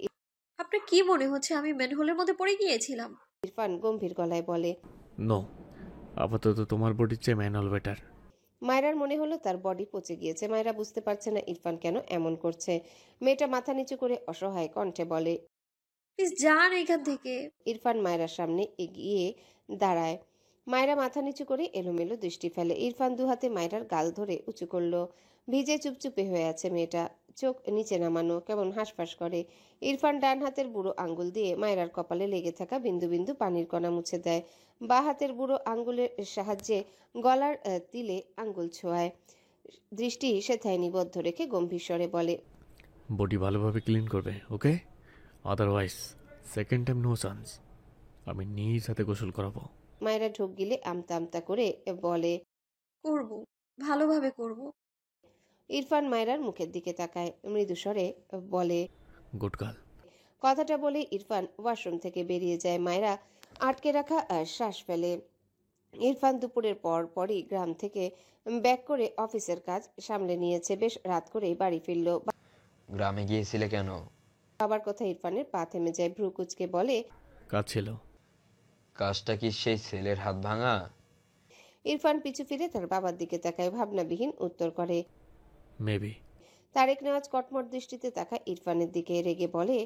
আপনার কি মনে হচ্ছে আমি ম্যানহোলের মধ্যে পড়ে গিয়েছিলাম? ইরফান গম্ভীর গলায় বলে, নো, আপাতত তোমার বডির চেয়ে ম্যানুয়াল বেটার। মায়েরার মনে হলো তার বডি পচে গিয়েছে। মায়েরা বুঝতে পারছে না ইরফান কেন এমন করছে। মেয়েটা মাথা নিচু করে অসহায় কণ্ঠে বলে, প্লিজ যান এখান থেকে। ইরফান মায়েরার সামনে এগিয়ে দাঁড়ায়। মায়েরা মাথা নিচু করে এলোমেলো দৃষ্টি ফেলে। ইরফান দু হাতে মায়েরার গাল ধরে উঁচু করলো। ভিজে চুপচুপে হয়ে আছে মেয়েটা, চোখ নিচে নামানো, কেমন হাঁসফাঁস করে। ইরফান ডান হাতের বুড়ো আঙ্গুল দিয়ে মায়েরার কপালে লেগে থাকা বিন্দু বিন্দু পানির কণা মুছে দেয়। বা হাতের বুড়ো আঙ্গুলের সাহায্যে গলার তিলে আঙ্গুল ছোঁয়ায়। দৃষ্টি সেথায় নিবদ্ধ রেখে গম্ভীর স্বরে বলে, বডি ভালোভাবে ক্লিন করবে, okay? Otherwise second time no chance. আমি নিজ হাতে গোসল করাবো। মায়েরা ঢোক গিলে আমতা আমতা করে বলে, করব, ভালোভাবে করব। ইরফান মায়েরার মুখের দিকে তাকায়। মৃদু স্বরে বলে, গুড গার্ল। কথাটা বলে ইরফান ওয়াশরুম থেকে বেরিয়ে যায়। মায়েরা আটকে রাখা শ্বাস ফেলে। ইরফান দুপুরের পরই গ্রাম থেকে ব্যাক করে অফিসের কাজ সামলে নিয়েছে। বেশ রাত করেই বাড়ি ফিরল। গ্রামে গিয়েছিলে কেন? বাবার কথা ইরফানের পা থেমে যায়। ভ্রু কুচকে বলে, কাজ ছিল। কাজটা কি সেই ছেলের হাত ভাঙা? ইরফান পিছু ফিরে তার বাবার দিকে তাকায়। ভাবনাবিহীন উত্তর করে, মেবি। তারেক নেওয়াজ কটমট দৃষ্টিতে তাকায় ইরফানের দিকে। রেগে বলে,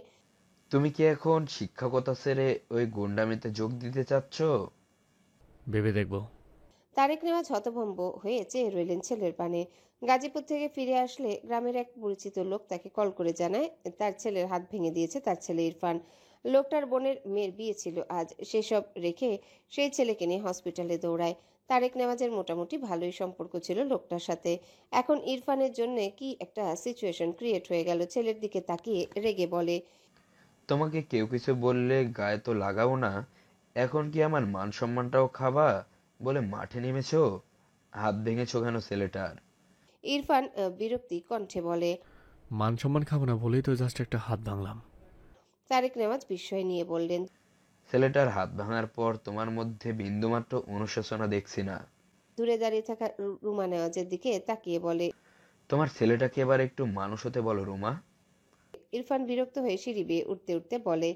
তুমি কি এখন শিক্ষকতা ছেড়ে ওই গুন্ডামিতে যোগ দিতে চাচ্ছ? ভেবে দেখবো। তারেক নেওয়াজ হতভম্ব হয়ে চেয়ে রইলেন ছেলের পানে। গাজীপুর থেকে ফিরে আসলে গ্রামের এক পরিচিত লোক তাকে কল করে জানায় তার ছেলের হাত ভেঙে দিয়েছে তার ছেলে ইরফান। লোকটার বোনের মেয়ের বিয়ে ছিল আজ। সেসব রেখে সেই ছেলেকে নিয়ে হসপিটালে দৌড়ায়। তারেক নেওয়াজের মোটামুটি ভালোই সম্পর্ক ছিল লোকটার সাথে। এখন ইরফানের জন্য কি একটা সিচুয়েশন ক্রিয়েট হয়ে গেল। ছেলের দিকে তাকিয়ে রেগে বলে, তোমাকে কেউ কিছু বললে গায়ে তো লাগাও না, এখন কি আমার মান সম্মানটাও খাবা বলে মাঠে নেমেছো? হাত ভেঙেছো কেন ছেলেটার? ইরফান বিরক্তি কণ্ঠে বলে, মান সম্মান খাবো না বলেই তো জাস্ট একটা হাত ভাঙলাম। তারেক নেওয়াজ বিস্ময় নিয়ে বললেন, ছেলেটার হাত ভাঙার পর তোমার মধ্যে বিন্দুমাত্র অনুশোচনা দেখছি না। দূরে দাঁড়িয়ে থাকা রুমা নেওয়াজের দিকে তাকিয়ে বলে, তোমার ছেলেটাকে এবার একটু মানুষ হতে বলো রুমা। ইরফান বিরক্ত হয়ে সিঁড়ি বেয়ে উঠতে উঠতে বলে,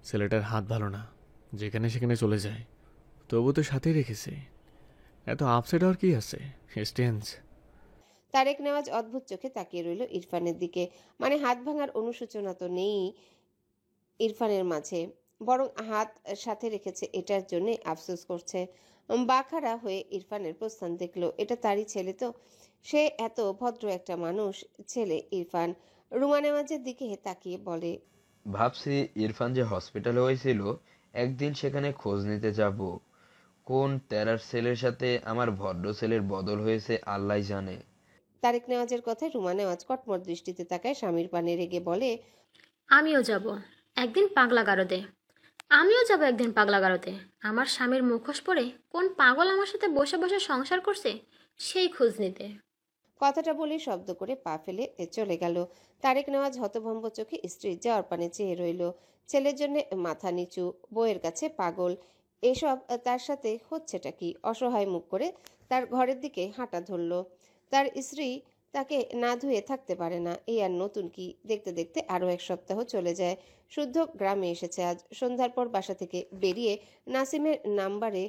ছেলেটার হাত ভালো না, যেখানে সেখানে চলে যায়, তবু তো সাথেই রেখেছে, এত আপসেট হওয়ার কি আছে? স্টেন্স। তারেক নেওয়াজ অদ্ভুত চোখে তাকিয়ে রইল ইরফানের দিকে। মানে হাত ভাঙার অনুশোচনা তো নেই ইরফানের মাঝে, বরং হাত সাথে রেখেছে এটার জন্য আফসোস করছে। বাখারা হয়ে ইরফানের প্রস্থান দেখলো। এটা তারই ছেলে তো, সে এত ভদ্র একটা মানুষ ছেলে ইরফান। রুমা নেওয়াজের দিকে তাকিয়ে বলে, ভাবছি ইরফান যে হসপিটালে হয়েছিল, একদিন সেখানে খোঁজ নিতে যাব। কোন টেরার ছেলের সাথে আমার ভদ্র ছেলের বদল হয়েছে আল্লাহ জানে। তারেক নেওয়াজের কথায় রুমা নেওয়াজ কটমট দৃষ্টিতে তাকায় স্বামীর পানে, রেগে বলে, আমিও যাব একদিন পাগলা গারদে। আমিও যাব একদিন পাগলা গারদে। আমার স্বামীর মুখোশ পরে কোন পাগল আমার সাথে বসে বসে সংসার করছে সেই খোঁজ নিতে। কথাটা বলে শব্দ করে পা ফেলে চলে গেল। তারেক নেওয়াজ হতভম্ব চোখে স্ত্রীর যাওয়ার পানে চেয়ে রইল। ছেলের জন্য মাথা নিচু, বউয়ের কাছে পাগল, এসব তার সাথে হচ্ছেটা কি? অসহায় মুখ করে তার ঘরের দিকে হাঁটা ধরল। তার স্ত্রী তাকে না ধুয়ে থাকতে পারে না, এই আর নতুন কি? দেখতে দেখতে আরও এক সপ্তাহ চলে যায়। শুদ্ধ গ্রামে এসেছে আজ। সন্ধ্যার পর বাসা থেকে বেরিয়ে নাসিমের নাম্বারে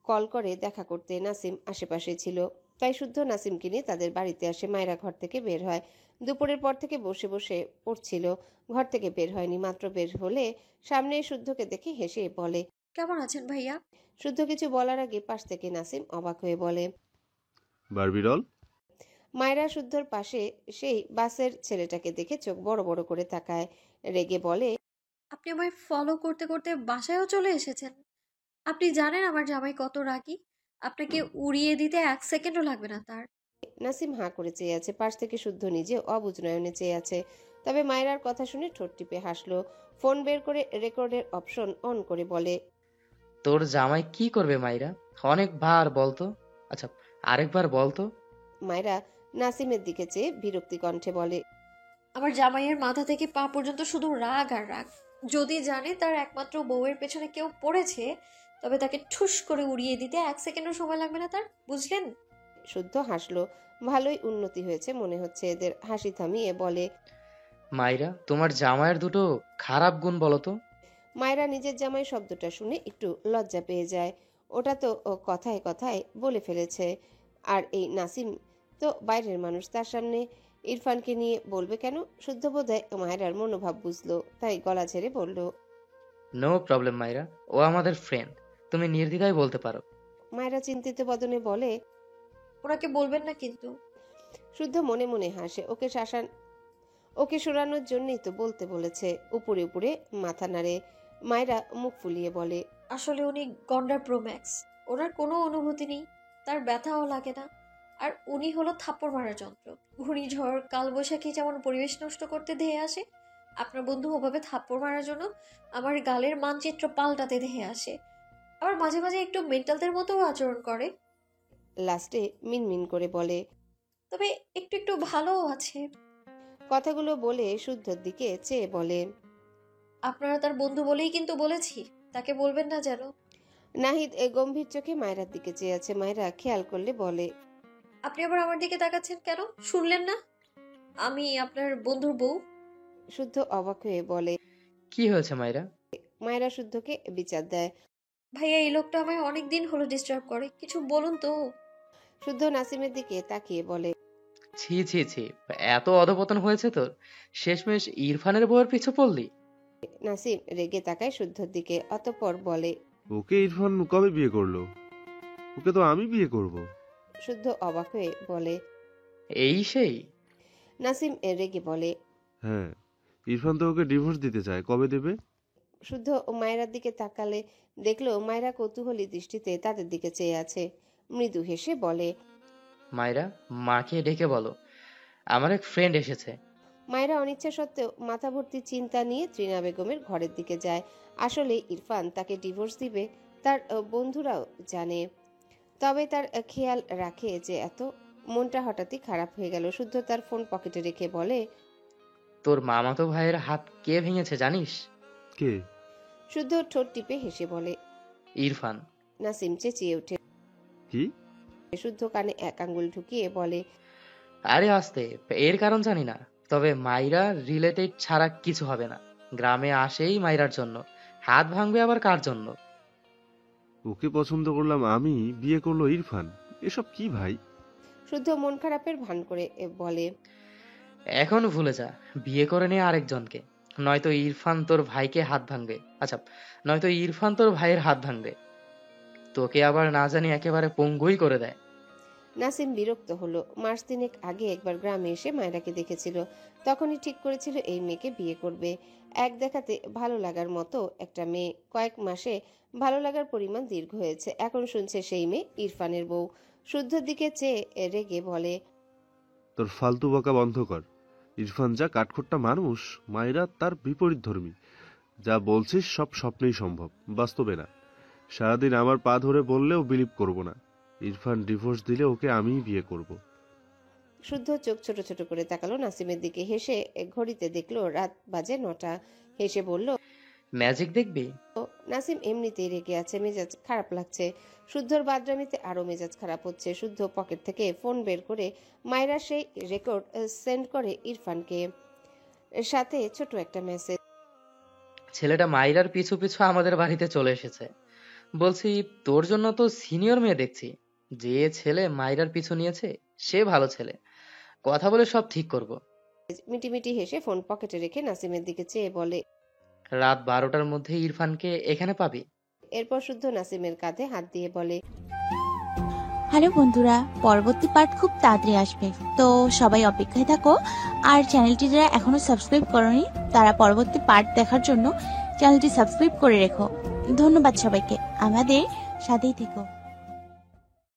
কল করে দেখা করতে। নাসিম আশেপাশে ছিল, তাই শুদ্ধ নাসিমকে নিয়ে তাদের বাড়িতে আসে। মায়েরা ঘর থেকে বের হয়। দুপুরের পর থেকে বসে বসে পড়ছিল, ঘর থেকে বের হয়নি। মাত্র বের হলে সামনে শুদ্ধকে দেখে হেসে বলে, কেমন আছেন ভাইয়া? শুদ্ধ কিছু বলার আগে পাশ থেকে নাসিম অবাক হয়ে বলে, বারবিডল। মায়েরা শুদ্ধর পাশে সেই বাসের ছেলেটাকে দেখে চোখ বড় বড় করে তাকায়, রেগে বলে, আপনি আমায় ফলো করতে করতে বাসায়ও চলে এসেছেন। আপনি জানেন আমার জামাই কত রাগী। আপনাকে উড়িয়ে দিতে 1 সেকেন্ডও লাগবে না তার। নাসিম হাঁ করে চেয়ে আছে। পাশ থেকে শুদ্ধ নিজে অবুঝ নয়নে চেয়ে আছে। তবে মায়েরার কথা শুনে ঠোঁট টিপে হাসলো। ফোন বের করে রেকর্ডের অপশন অন করে বলে, তোর জামাই কি করবে মাইরা? অনেকবার বলতো। আচ্ছা, আরেকবার বলতো। মায়েরা নাসিমের দিকে চেয়ে বিরক্তি কণ্ঠে বলে, আমার জামাইয়ের মাথা থেকে পা পর্যন্ত শুধু রাগ আর রাগ। যদি জানে তার একমাত্র বউয়ের পেছনে কেউ পড়েছে, তবে তাকে ঠুস করে উড়িয়ে দিতে 1 সেকেন্ডও সময় লাগবে না তার, বুঝলেন? শুদ্ধ হাসলো। ভালোই উন্নতি হয়েছে মনে হচ্ছে এদের। হাসি থামিয়ে বলে, মাইরা, তোমার জামাইয়ের দুটো খারাপ গুণ বলো তো। মায়েরা নিজের জামাই শব্দটা শুনে একটু লজ্জা পেয়ে যায়। ওটা তো ও কথায় কথায় বলে ফেলেছে। আর এই নাসিম তো বাইরের মানুষ, তার সামনে ইরফানকে নিয়ে বলবে কেন? শুদ্ধ বোধহয় মায়েরার মনোভাব বুঝলো, তাই গলা ছেড়ে বলল, নো প্রবলেম মাইরা, ও আমাদের ফ্রেন্ড, তুমি নির্দ্বিধায় বলতে পারো। মায়েরা চিন্তিত বদনে বলে, ওনাকে বলবেন না কিন্তু। শুদ্ধ মনে মনে হাসে। ওকে সরানোর জন্যই তো বলতে বলেছে। উপরে উপরে মাথা নাড়ে। মায়েরা মুখ ফুলিয়ে বলে, আসলে উনি গন্ডার প্রোম্যাক্স। ওনার কোনো অনুভূতি নেই, তার ব্যথাও লাগে না। আর উনি হলো থাপ্পড় মারার যন্ত্র। ঘূর্ণিঝড়, কালবৈশাখী যেমন পরিবেশ নষ্ট করতে ধেয়ে আসে, আপনার বন্ধু ওভাবে থাপ্পড় মারার জন্য আমার গালের মানচিত্র পাল্টাতে ধেয়ে আসে। আবার মাঝে মাঝে একটু মেন্টালদের মতোও আচরণ করে। লাস্টে মিনমিন করে বলে, তবে একটু একটু ভালোও আছে। কথাগুলো বলে শুদ্ধর দিকে চেয়ে বলে, আপনারা তার বন্ধু বলেই কিন্তু বলেছি, তাকে বলবেন না যেন। নাহিদ গম্ভীর চোখে মায়েরার দিকে চেয়ে আছে। মায়েরা খেয়াল করলে বলে, আপনি আবার আমার দিকে তাকাচ্ছেন কেন? শুনলেন না আমি আপনার বন্ধুর বউ? শুদ্ধ অবাক হয়ে বলে, কি হয়েছে মাইরা? মায়েরা শুদ্ধকে বিচার দেয়, ভাইয়া এই লোকটা আমায় অনেকদিন হলো ডিস্টার্ব করে, কিছু বলুন তো। শুদ্ধ নাসিমের দিকে তাকিয়ে বলে, ছি ছি ছি, এত অধপতন হয়েছে তোর, শেষমেশ ইরফানের বউয়ের পিছু পড়লি? নাসিম রেগে তাকায় শুদ্ধর দিকে, অতঃপর বলে, ওকে ইরফান কবে বিয়ে করলো? ওকে তো আমি বিয়ে করব। শুদ্ধ অবাক হয়ে বলে, এই সেই? নাসিম রেগে বলে, হ্যাঁ, ইরফান তো ওকে ডিভোর্স দিতে চায়, কবে দেবে? শুদ্ধ মায়েরার দিকে তাকালে দেখলো মায়েরা কৌতূহলী দৃষ্টিতে তাদের দিকে চেয়ে আছে। মৃদু হেসে বলে, মাইরা, মাকে ডেকে বলো আমার এক ফ্রেন্ড এসেছে। মায়েরা অনিচ্ছা সত্ত্বেও মাথা ভর্তি চিন্তা নিয়ে ত্রিনা বেগমের ঘরের দিকে যায়। আসলে ইরফান তাকে ডিভোর্স দিবে, তার বন্ধুরাও জানে। তবে তার খেয়াল রাখে যে এত মনটা হঠাৎই খারাপ হয়ে গেল। শুদ্ধ তার ফোন পকেটে রেখে বলে, তোর মামাতো ভাইয়ের হাত কে ভেঙেছে জানিস? কে? শুদ্ধ ঠোঁট টিপে হেসে বলে, ইরফান। নাসিম চেঁচিয়ে ওঠে, কি? শুদ্ধ কানে এক আঙ্গুল ঢুকিয়ে বলে, আরে আস্তে, এর কারণ জানি না, তবে মাইরা রিলেটেড ছাড়া কিছু হবে না। গ্রামে আসেই মাইরার জন্য, হাত ভাঙবে আবার কার জন্য? ওকে পছন্দ করলাম আমি, বিয়ে করলো ইরফান, এসব কি ভাই? শুদ্ধ মন খারাপের ভান করে বলে, এখন ভুলে যা, বিয়ে করে নে আরেকজনকে, নয়তো ইরফান তোর ভাইকে হাত ভাঙবে। আচ্ছা, নয়তো ইরফান তোর ভাইয়ের হাত ভাঙবে, তোকে আবার না জানি একেবারে পঙ্গুই করে দেয়। নাসিম বিরক্ত হলো। মাস তিনেক আগে একবার গ্রামে এসে মায়রাকে দেখেছিল, তখনই ঠিক করেছিল এই মেয়েকে বিয়ে করবে। এক দেখাতে ভালো লাগার মতো একটা মেয়ে, কয়েক মাসে ভালো লাগার পরিমাণ দীর্ঘ হয়েছে। এখন শুনছে সেই মেয়ে ইরফানের বউ। শুদ্ধর দিকে চেয়ে রেগে বলে, তোর ফালতু বকা বন্ধ কর। ইরফান যা কাঠখোট্টা মানুষ, মায়েরা তার বিপরীত ধর্মী। যা বলছিস সব স্বপ্নেই সম্ভব, বাস্তবে না। সারাদিন আমার পা ধরে বললেও বিলিভ করব না। ইরফান ডিভোর্স দিলে ওকে আমিই বিয়ে করব। শুদ্ধ চোখ ছোট ছোট করে তাকালো নাসিমের দিকে, হেসে ঘড়িতে দেখলো রাত বাজে 9টা। হেসে বলল, ম্যাজিক দেখবি? নাসিম এমনিতেই রেগে আছে, মেজাজ খারাপ লাগছে। শুদ্ধর বাদরামিতে আরো মেজাজ খারাপ হচ্ছে। শুদ্ধ পকেট থেকে ফোন বের করে মায়রা সেই রেকর্ড সেন্ড করে ইরফানকে, সাথে ছোট একটা মেসেজ। ছেলেটা মাইরার পিছু পিছু আমাদের বাড়িতে চলে এসেছে। বলছি, তোর জন্য তো সিনিয়র মেয়ে দেখছি। যে ছেলে মাইরার পিছু নিয়েছে সে ভালো ছেলে, কথা বলে সব ঠিক করব। মিটিমিটি হেসে ফোন পকেটে রেখে নাসিমের দিকে চেয়ে বলে, রাত 12টার মধ্যে ইরফানকে এখানে পাবি। এরপর শুদ্ধ নাসিমের কাঁধে হাত দিয়ে বলে, হ্যালো বন্ধুরা, পরবর্তী পার্ট খুব তাড়াতাড়ি আসবে, তো সবাই অপেক্ষায় থাকো। আর চ্যানেলটি যারা এখনো সাবস্ক্রাইব করোনি তারা পরবর্তী পার্ট দেখার জন্য চ্যানেলটি সাবস্ক্রাইব করে রেখো। ধন্যবাদ সবাইকে, আমাদের সাথেই থেকো।